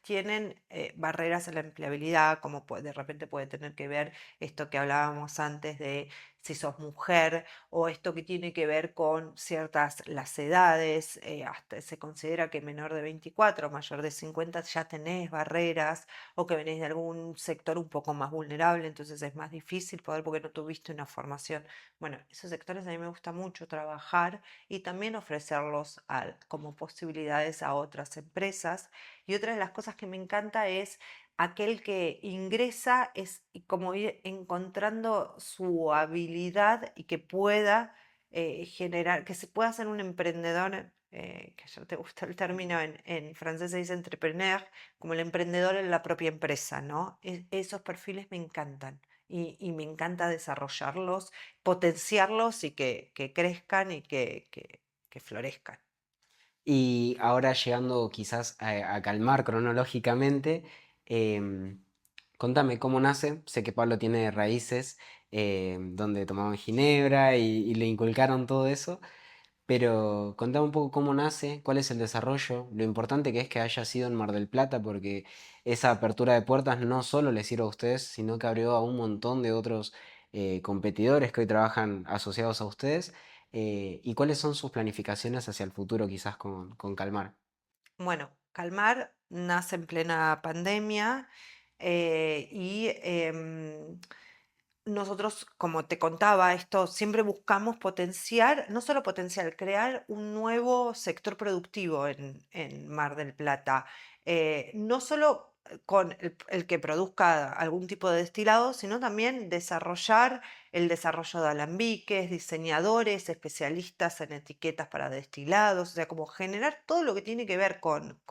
tienen barreras a la empleabilidad, como de repente puede tener que ver esto que hablábamos antes de si sos mujer, o esto que tiene que ver con ciertas las edades, hasta se considera que menor de 24, mayor de 50 ya tenés barreras, o que venís de algún sector un poco más vulnerable, entonces es más difícil poder porque no tuviste una formación. Bueno, esos sectores a mí me gusta mucho trabajar y también ofrecerlos como posibilidades a otras empresas. Y otra de las cosas que me encanta es aquel que ingresa es y como ir encontrando su habilidad y que pueda generar, que se pueda ser un emprendedor, que ya te gusta el término, en francés se dice entrepreneur, como el emprendedor en la propia empresa, ¿no? Esos perfiles me encantan y me encanta desarrollarlos, potenciarlos y que crezcan y que florezcan. Y ahora llegando quizás a calmar cronológicamente, em, contame cómo nace. Sé que Pablo tiene raíces donde tomaban ginebra y le inculcaron todo eso, pero contame un poco cómo nace, cuál es el desarrollo, lo importante que es que haya sido en Mar del Plata, porque esa apertura de puertas no solo les sirve a ustedes, sino que abrió a un montón de otros competidores que hoy trabajan asociados a ustedes. ¿Y cuáles son sus planificaciones hacia el futuro, quizás con Calmar? Bueno, Calmar nace en plena pandemia y nosotros, como te contaba, esto siempre buscamos potenciar, no solo potenciar, crear un nuevo sector productivo en Mar del Plata. No solo con el que produzca algún tipo de destilado, sino también desarrollar el desarrollo de alambiques, diseñadores, especialistas en etiquetas para destilados, o sea, como generar todo lo que tiene que ver con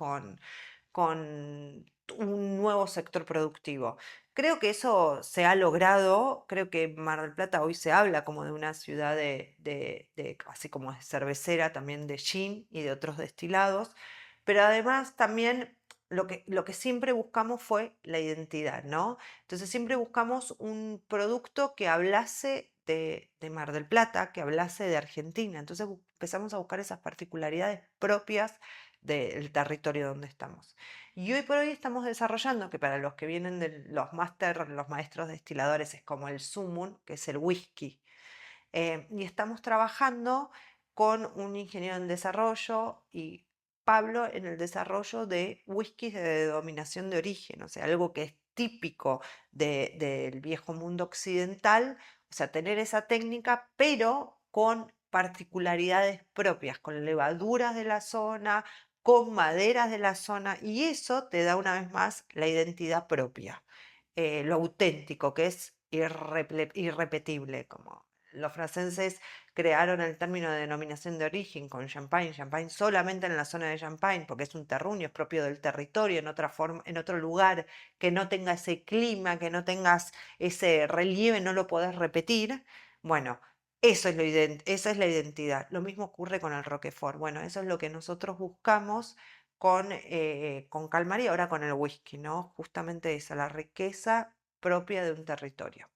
un nuevo sector productivo. Creo que eso se ha logrado, creo que Mar del Plata hoy se habla como de una ciudad así como es cervecera, también de gin y de otros destilados, pero además también lo que siempre buscamos fue la identidad, ¿no? Entonces siempre buscamos un producto que hablase de Mar del Plata, que hablase de Argentina. Entonces empezamos a buscar esas particularidades propias del territorio donde estamos. Y hoy por hoy estamos desarrollando, que para los que vienen de los máster, los maestros destiladores, es como el sumum, que es el whisky. Y estamos trabajando con un ingeniero en desarrollo y Pablo en el desarrollo de whiskies de denominación de origen, o sea, algo que es típico del viejo mundo occidental, o sea, tener esa técnica, pero con particularidades propias, con levaduras de la zona, con maderas de la zona, y eso te da una vez más la identidad propia, lo auténtico, que es irrepetible, como los franceses crearon el término de denominación de origen con Champagne, Champagne solamente en la zona de Champagne, porque es un terruño, es propio del territorio, en otra forma, en otro lugar que no tenga ese clima, que no tengas ese relieve, no lo podés repetir. Bueno, esa es la identidad. Lo mismo ocurre con el Roquefort. Bueno, eso es lo que nosotros buscamos con Calmar y ahora con el whisky, ¿no? Justamente esa, la riqueza propia de un territorio.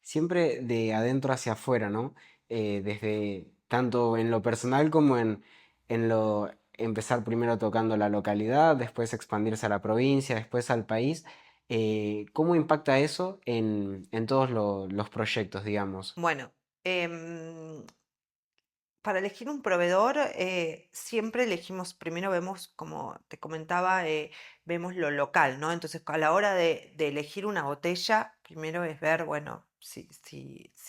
Siempre de adentro hacia afuera, ¿no? Desde tanto en lo personal como en lo empezar primero tocando la localidad, después expandirse a la provincia, después al país. ¿Cómo impacta eso en todos los proyectos, digamos? Bueno, em, para elegir un proveedor, siempre elegimos, primero vemos, como te comentaba, vemos lo local, ¿no? Entonces, a la hora de elegir una botella, primero es ver, bueno, si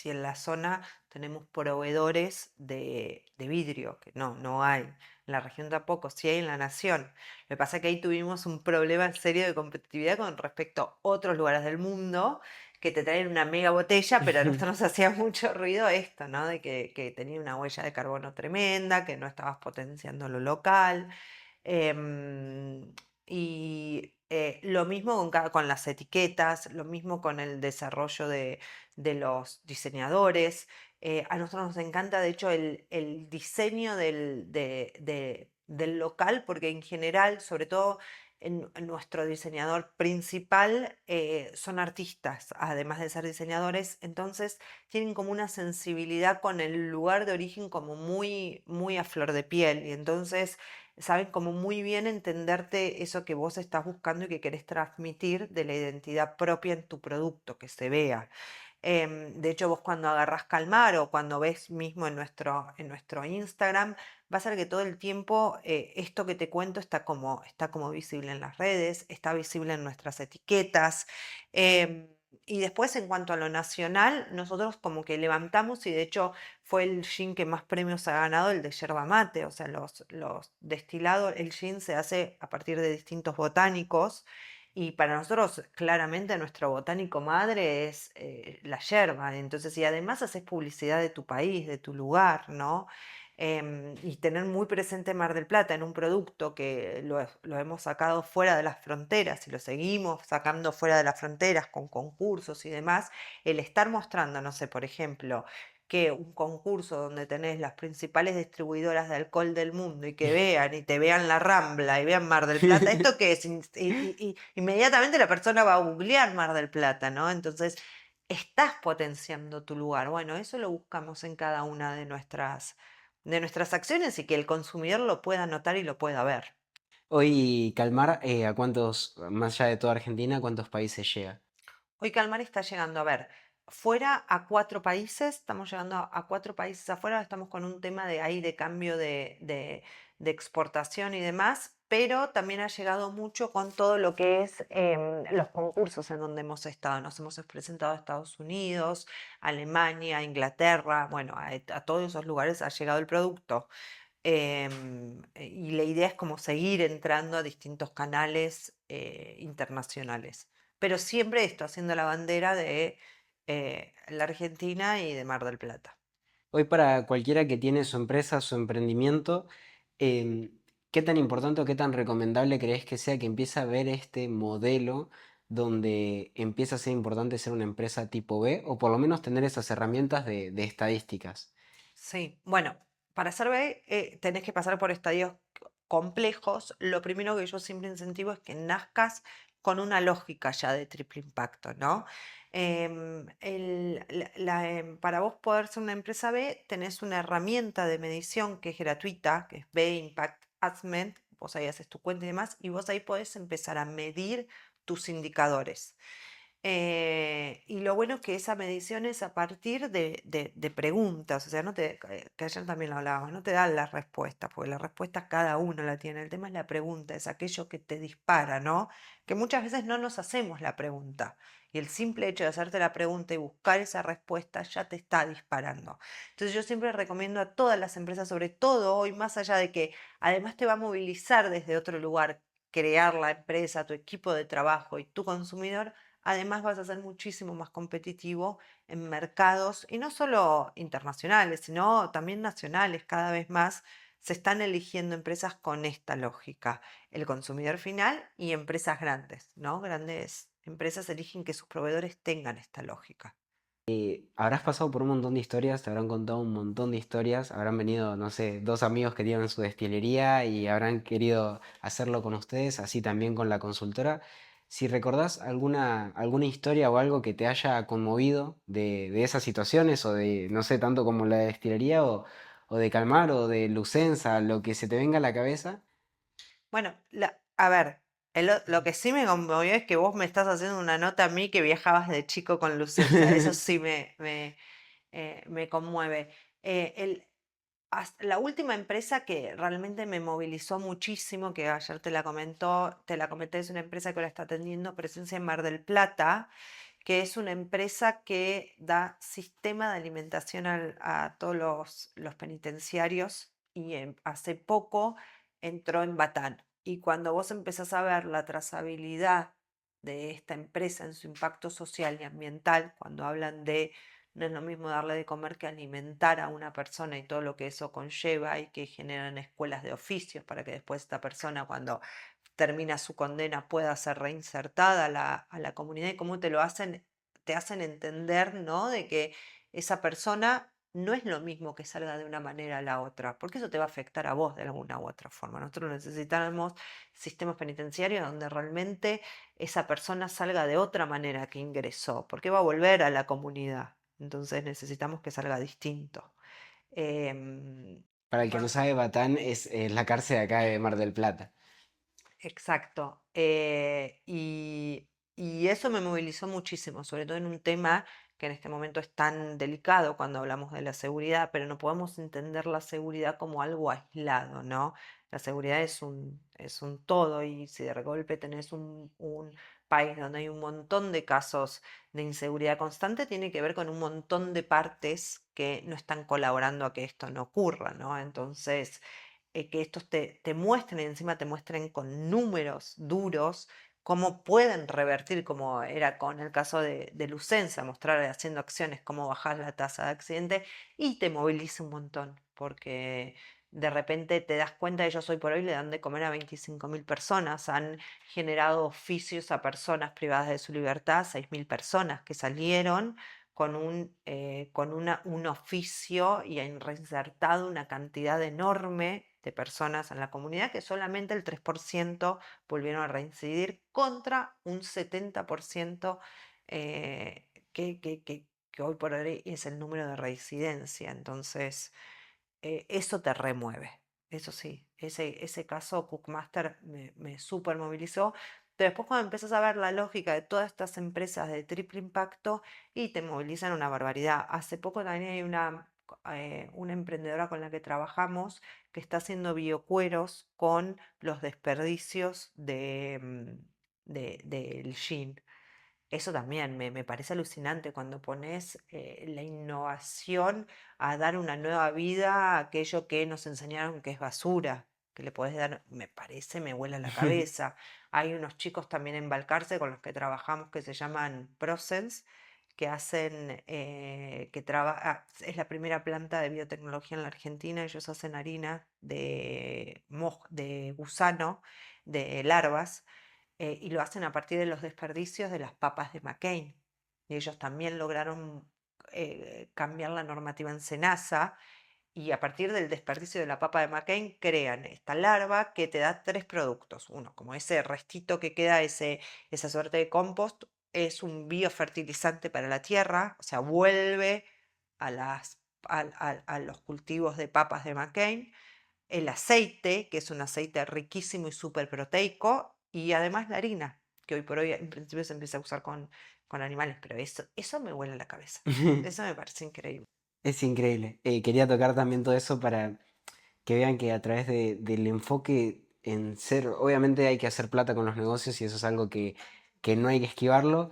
en la zona tenemos proveedores de vidrio, que no hay. En la región tampoco, sí hay en la nación. Lo que pasa es que ahí tuvimos un problema serio de competitividad con respecto a otros lugares del mundo que te traen una mega botella, pero a nosotros nos hacía mucho ruido esto, ¿no? De que tenía una huella de carbono tremenda, que no estabas potenciando lo local. Em, y lo mismo con las etiquetas, lo mismo con el desarrollo de los diseñadores. A nosotros nos encanta, de hecho, el diseño del local, porque en general, sobre todo en nuestro diseñador principal, son artistas, además de ser diseñadores, entonces tienen como una sensibilidad con el lugar de origen como muy, muy a flor de piel. Y entonces saben como muy bien entenderte eso que vos estás buscando y que querés transmitir de la identidad propia en tu producto, que se vea. De hecho, vos cuando agarrás Calmar o cuando ves mismo en nuestro Instagram, vas a ver que todo el tiempo esto que te cuento está como visible en las redes, está visible en nuestras etiquetas. em, y después, en cuanto a lo nacional, nosotros como que levantamos, y de hecho fue el gin que más premios ha ganado, el de yerba mate. O sea, los destilados, el gin se hace a partir de distintos botánicos. Y para nosotros, claramente, nuestro botánico madre es la yerba. Entonces, y además haces publicidad de tu país, de tu lugar, ¿no? Y tener muy presente Mar del Plata en un producto que lo hemos sacado fuera de las fronteras y lo seguimos sacando fuera de las fronteras con concursos y demás, el estar mostrando, no sé, por ejemplo, que un concurso donde tenés las principales distribuidoras de alcohol del mundo y que vean y te vean la Rambla y vean Mar del Plata, ¿esto qué es? Y inmediatamente la persona va a googlear Mar del Plata, ¿no? Entonces, estás potenciando tu lugar. Bueno, eso lo buscamos en cada una de nuestras acciones y que el consumidor lo pueda notar y lo pueda ver. Hoy Calmar, ¿a cuántos, más allá de toda Argentina, a cuántos países llega? Hoy Calmar está llegando a ver fuera a 4 países, estamos llegando a 4 países afuera, estamos con un tema de ahí de cambio de exportación y demás, pero también ha llegado mucho con todo lo que es los concursos en donde hemos estado. Nos hemos presentado a Estados Unidos, Alemania, Inglaterra, bueno, a todos esos lugares ha llegado el producto. Y la idea es como seguir entrando a distintos canales internacionales. Pero siempre esto, haciendo la bandera de la Argentina y de Mar del Plata. Hoy para cualquiera que tiene su empresa, su emprendimiento, em, ¿qué tan importante o qué tan recomendable crees que sea que empiece a ver este modelo donde empieza a ser importante ser una empresa tipo B o por lo menos tener esas herramientas de estadísticas? Sí, bueno, para ser B tenés que pasar por estadios complejos. Lo primero que yo siempre incentivo es que nazcas con una lógica ya de triple impacto, ¿no? Para vos poder ser una empresa B, tenés una herramienta de medición que es gratuita, que es B Impact Assessment. Vos ahí haces tu cuenta y demás, y vos ahí podés empezar a medir tus indicadores. Y lo bueno es que esa medición es a partir de preguntas. O sea, que ayer también lo hablábamos, no te dan las respuestas, porque la respuesta cada uno la tiene. El tema es la pregunta, es aquello que te dispara, ¿no? Que muchas veces no nos hacemos la pregunta. Y el simple hecho de hacerte la pregunta y buscar esa respuesta ya te está disparando. Entonces yo siempre recomiendo a todas las empresas, sobre todo hoy, más allá de que además te va a movilizar desde otro lugar, crear la empresa, tu equipo de trabajo y tu consumidor. Además vas a ser muchísimo más competitivo en mercados, y no solo internacionales, sino también nacionales. Cada vez más se están eligiendo empresas con esta lógica, el consumidor final y empresas grandes, ¿no? Grandes empresas eligen que sus proveedores tengan esta lógica. Habrás pasado por un montón de historias, te habrán contado un montón de historias, habrán venido, no sé, dos amigos que tienen su destilería y habrán querido hacerlo con ustedes, así también con la consultora. Si recordás alguna historia o algo que te haya conmovido de esas situaciones o de, no sé, tanto como la destilería o de Calmar o de Lucenza, lo que se te venga a la cabeza. Bueno, a ver, lo que sí me conmovió es que vos me estás haciendo una nota a mí que viajabas de chico con Lucenza. Eso sí me conmueve. La última empresa que realmente me movilizó muchísimo, que ayer te la comenté, es una empresa que ahora está teniendo presencia en Mar del Plata, que es una empresa que da sistema de alimentación a todos los penitenciarios y hace poco entró en Batán. Y cuando vos empezás a ver la trazabilidad de esta empresa en su impacto social y ambiental, cuando hablan de no es lo mismo darle de comer que alimentar a una persona y todo lo que eso conlleva y que generan escuelas de oficios para que después esta persona cuando termina su condena pueda ser reinsertada a la comunidad y cómo te hacen entender, ¿no? De que esa persona no es lo mismo que salga de una manera a la otra, porque eso te va a afectar a vos de alguna u otra forma. Nosotros necesitamos sistemas penitenciarios donde realmente esa persona salga de otra manera que ingresó, porque va a volver a la comunidad. Entonces necesitamos que salga distinto. Em, Para el que no sabe, Batán es la cárcel de acá de Mar del Plata. Exacto. Y eso me movilizó muchísimo, sobre todo en un tema que en este momento es tan delicado cuando hablamos de la seguridad, pero no podemos entender la seguridad como algo aislado, ¿no? La seguridad es un todo y si de golpe tenés un país donde hay un montón de casos de inseguridad constante, tiene que ver con un montón de partes que no están colaborando a que esto no ocurra, ¿no? Entonces que estos te muestren y encima te muestren con números duros cómo pueden revertir, como era con el caso de Lucenza, mostrar haciendo acciones cómo bajar la tasa de accidente y te moviliza un montón, porque de repente te das cuenta, ellos hoy por hoy le dan de comer a 25.000 personas, han generado oficios a personas privadas de su libertad, 6.000 personas que salieron con un oficio y han reinsertado una cantidad enorme de personas en la comunidad que solamente el 3% volvieron a reincidir contra un 70% que hoy por hoy es el número de reincidencia. Entonces, eso te remueve. Eso sí, ese caso Cookmaster me súper movilizó. Pero después cuando empiezas a ver la lógica de todas estas empresas de triple impacto y te movilizan una barbaridad. Hace poco también hay una emprendedora con la que trabajamos que está haciendo biocueros con los desperdicios del jean. Eso también me parece alucinante cuando pones la innovación a dar una nueva vida a aquello que nos enseñaron que es basura, que le podés dar, me parece, me vuela la cabeza. Hay unos chicos también en Balcarce con los que trabajamos que se llaman Process, que hacen, es la primera planta de biotecnología en la Argentina, ellos hacen harina de gusano, de larvas y lo hacen a partir de los desperdicios de las papas de McCain. Y ellos también lograron cambiar la normativa en Senasa y a partir del desperdicio de la papa de McCain crean esta larva que te da tres productos. Uno, como ese restito que queda, esa suerte de compost, es un biofertilizante para la tierra, o sea, vuelve a los cultivos de papas de McCain el aceite, que es un aceite riquísimo y súper proteico, y además la harina, que hoy por hoy en principio se empieza a usar con animales, pero eso me vuela la cabeza. Eso me parece increíble. Es increíble. Quería tocar también todo eso para que vean que a través del enfoque en ser, obviamente hay que hacer plata con los negocios y eso es algo que no hay que esquivarlo,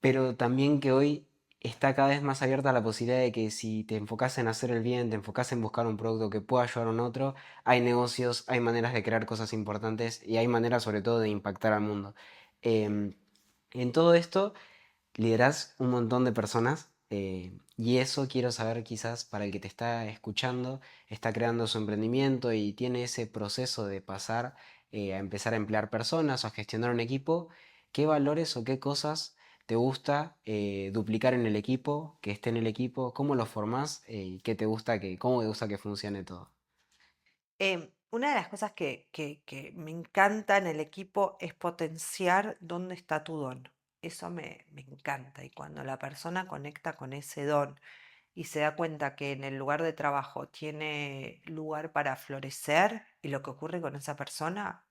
pero también que hoy está cada vez más abierta la posibilidad de que si te enfocas en hacer el bien, te enfocas en buscar un producto que pueda ayudar a un otro, hay negocios, hay maneras de crear cosas importantes y hay maneras sobre todo de impactar al mundo. Em, en todo esto liderás un montón de personas y eso quiero saber quizás para el que te está escuchando, está creando su emprendimiento y tiene ese proceso de pasar a empezar a emplear personas o a gestionar un equipo, ¿qué valores o qué cosas te gusta duplicar en el equipo, que esté en el equipo, cómo lo formás y qué te gusta cómo te gusta que funcione todo? Una de las cosas que me encanta en el equipo es potenciar dónde está tu don. Eso me encanta. Y cuando la persona conecta con ese don y se da cuenta que en el lugar de trabajo tiene lugar para florecer y lo que ocurre con esa persona,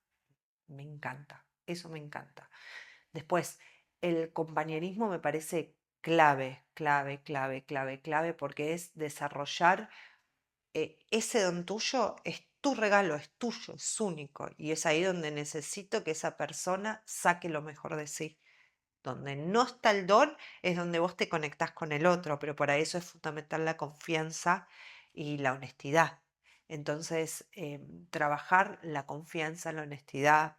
me encanta. Eso me encanta. Después, el compañerismo me parece clave, clave, clave, clave, clave, porque es desarrollar ese don tuyo, es tu regalo, es tuyo, es único. Y es ahí donde necesito que esa persona saque lo mejor de sí Donde no está el don es donde vos te conectás con el otro, pero para eso es fundamental la confianza y la honestidad. Entonces, trabajar la confianza, la honestidad,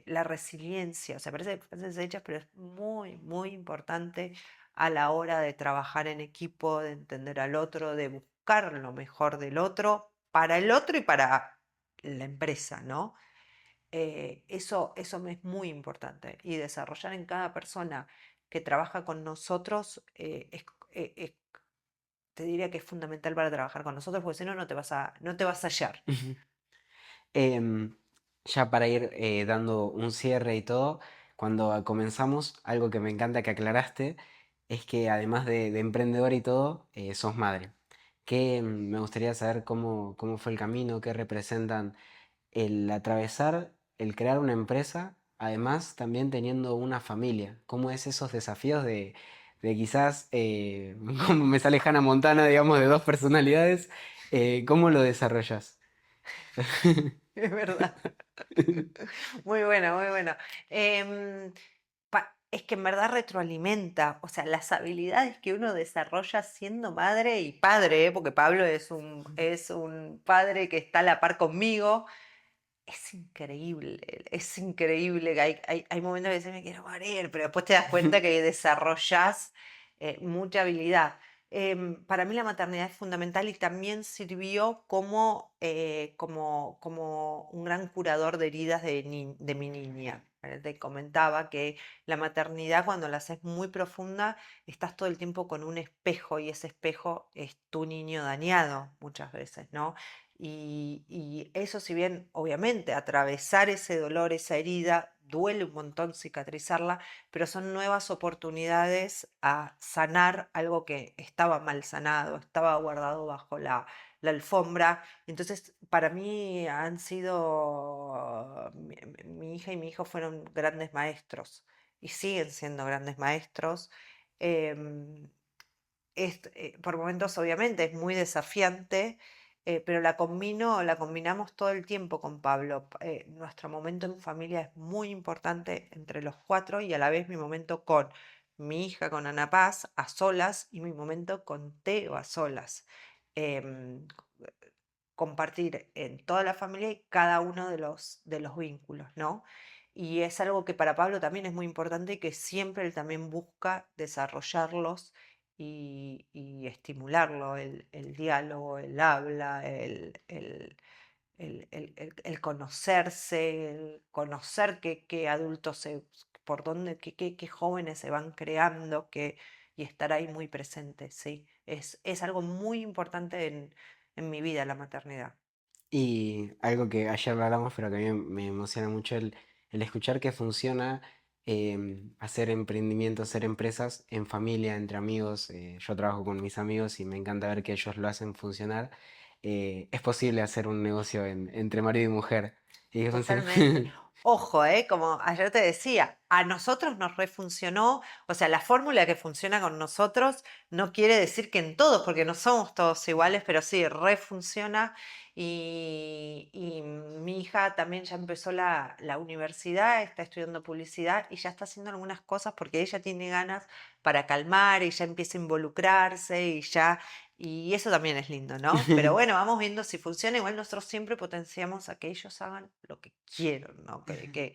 la resiliencia, o sea, parece frases hechas, pero es muy, muy importante a la hora de trabajar en equipo, de entender al otro, de buscar lo mejor del otro, para el otro y para la empresa, ¿no? Eso me es muy importante. Y desarrollar en cada persona que trabaja con nosotros, te diría que es fundamental para trabajar con nosotros, porque si no, no te vas a hallar. Em, ya para ir dando un cierre y todo, cuando comenzamos, algo que me encanta que aclaraste es que además de emprendedor y todo, sos madre. Que me gustaría saber cómo fue el camino, qué representan el atravesar, el crear una empresa, además también teniendo una familia. ¿Cómo es esos desafíos de quizás, como me sale Hannah Montana, digamos, de dos personalidades, cómo lo desarrollas? Es verdad. Muy bueno, muy bueno. Em, es que en verdad retroalimenta, o sea, las habilidades que uno desarrolla siendo madre y padre, porque Pablo es un padre que está a la par conmigo. Es increíble que hay momentos que se me quiero morir, pero después te das cuenta que desarrollas mucha habilidad. Para mí la maternidad es fundamental y también sirvió como un gran curador de heridas de mi niña. Te comentaba que la maternidad, cuando la haces muy profunda, estás todo el tiempo con un espejo y ese espejo es tu niño dañado muchas veces, ¿no? Y eso, si bien obviamente atravesar ese dolor, esa herida, duele un montón cicatrizarla, pero son nuevas oportunidades a sanar algo que estaba mal sanado, estaba guardado bajo la alfombra. Entonces, para mí han sido, mi hija y mi hijo fueron grandes maestros y siguen siendo grandes maestros. Em, por momentos obviamente es muy desafiante, pero la combinamos todo el tiempo con Pablo. Nuestro momento en familia es muy importante entre los cuatro y a la vez mi momento con mi hija, con Ana Paz, a solas, y mi momento con Teo a solas. Em, Compartir en toda la familia y cada uno de los vínculos, ¿no? Y es algo que para Pablo también es muy importante y que siempre él también busca desarrollarlos y estimularlo, el diálogo, el habla, el conocerse, el conocer qué adultos por dónde, qué jóvenes se van creando, y estar ahí muy presente, sí. Es algo muy importante en mi vida, la maternidad. Y algo que ayer lo hablamos, pero que a mí me emociona mucho el escuchar que funciona hacer emprendimientos, hacer empresas en familia, entre amigos. Yo trabajo con mis amigos y me encanta ver que ellos lo hacen funcionar. Es posible hacer un negocio entre marido y mujer y que funcione. Totalmente. Ojo, como ayer te decía, a nosotros nos refuncionó, o sea, la fórmula que funciona con nosotros no quiere decir que en todos, porque no somos todos iguales, pero sí, refunciona. Y mi hija también ya empezó la universidad, está estudiando publicidad y ya está haciendo algunas cosas porque ella tiene ganas para calmar y ya empieza a involucrarse y eso también es lindo, ¿no? Pero bueno, vamos viendo si funciona. Igual nosotros siempre potenciamos a que ellos hagan lo que quieran, ¿no? Que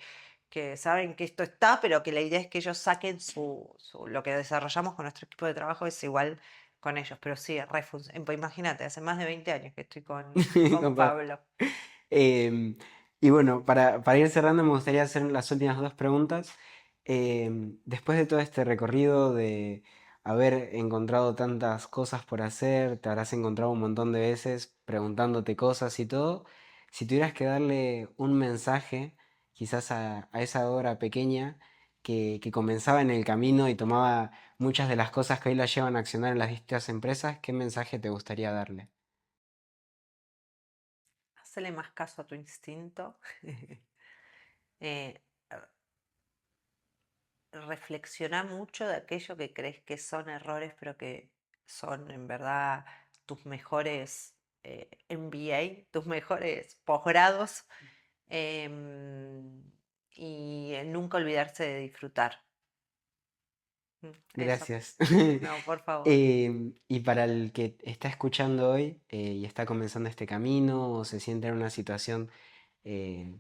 saben que esto está, pero que la idea es que ellos saquen lo que desarrollamos con nuestro equipo de trabajo es igual con ellos. Pero sí, pues imagínate, hace más de 20 años que estoy con Compa. Pablo. Em, y bueno, para ir cerrando, me gustaría hacer las últimas dos preguntas. Después de todo este recorrido de haber encontrado tantas cosas por hacer, te habrás encontrado un montón de veces preguntándote cosas y todo. Si tuvieras que darle un mensaje, quizás a esa hora pequeña que comenzaba en el camino y tomaba muchas de las cosas que hoy la llevan a accionar en las distintas empresas, ¿qué mensaje te gustaría darle? Hacele más caso a tu instinto. Eh, Reflexiona mucho de aquello que crees que son errores, pero que son en verdad tus mejores MBA, tus mejores posgrados, em, y nunca olvidarse de disfrutar. Eso. Gracias. No, por favor. Y para el que está escuchando hoy y está comenzando este camino o se siente en una situación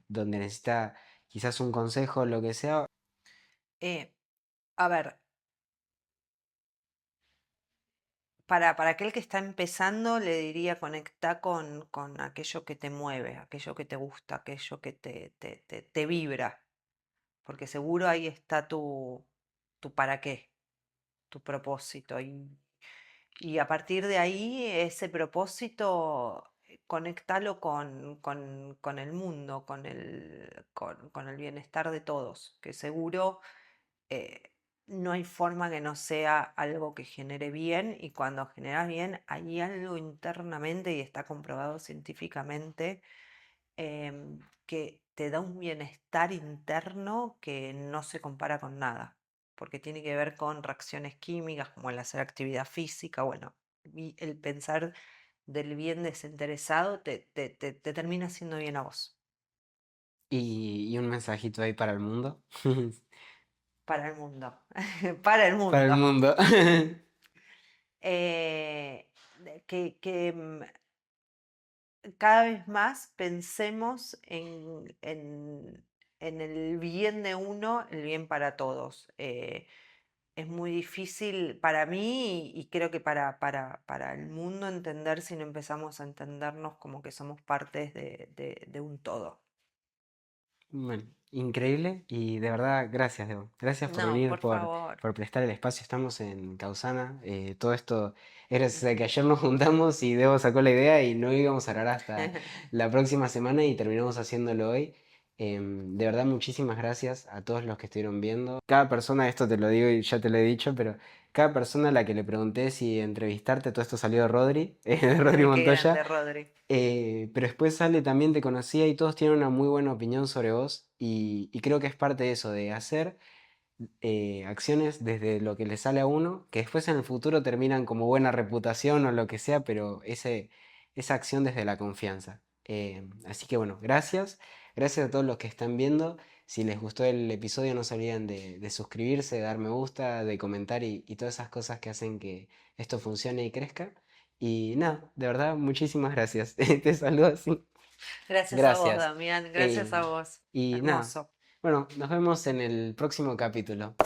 donde necesita quizás un consejo, lo que sea. Eh, a ver, para aquel que está empezando, le diría conecta con aquello que te mueve, aquello que te gusta, aquello que te vibra, porque seguro ahí está tu para qué, tu propósito. Y a partir de ahí, ese propósito, conectalo con el mundo, con el bienestar de todos, que seguro eh, no hay forma que no sea algo que genere bien, y cuando genera bien hay algo internamente y está comprobado científicamente, que te da un bienestar interno que no se compara con nada, porque tiene que ver con reacciones químicas como el hacer actividad física, bueno, y el pensar del bien desinteresado te termina haciendo bien a vos, Y un mensajito ahí para el mundo. para el mundo, para el Para el mundo. mundo. Que cada vez más pensemos en el bien de uno, el bien para todos. Es muy difícil para mí y creo que para el mundo entender si no empezamos a entendernos como que somos partes de un todo. Bueno, increíble y de verdad, gracias, Debo. Gracias por No, venir, por favor. por prestar el espacio. Estamos en Causana. Todo esto es gracias a que ayer nos juntamos y Debo sacó la idea y no íbamos a hablar hasta la próxima semana y terminamos haciéndolo hoy. De verdad, muchísimas gracias a todos los que estuvieron viendo. Cada persona, esto te lo digo y ya te lo he dicho, pero cada persona a la que le pregunté si entrevistarte, todo esto salió de Rodri, de Rodri Ay, qué Montoya. grande, Rodri. Pero después sale también te conocía y todos tienen una muy buena opinión sobre vos y creo que es parte de eso, de hacer acciones desde lo que le sale a uno, que después en el futuro terminan como buena reputación o lo que sea, pero esa acción desde la confianza. Así que bueno, gracias, gracias a todos los que están viendo. Si les gustó el episodio no se olviden de suscribirse, de dar me gusta, de comentar y todas esas cosas que hacen que esto funcione y crezca. Y nada, de verdad, muchísimas gracias. Te saludo así. Gracias a vos, Gracias. Damián. Gracias Eh, a vos. y nada, Hermoso. bueno, nos vemos en el próximo capítulo.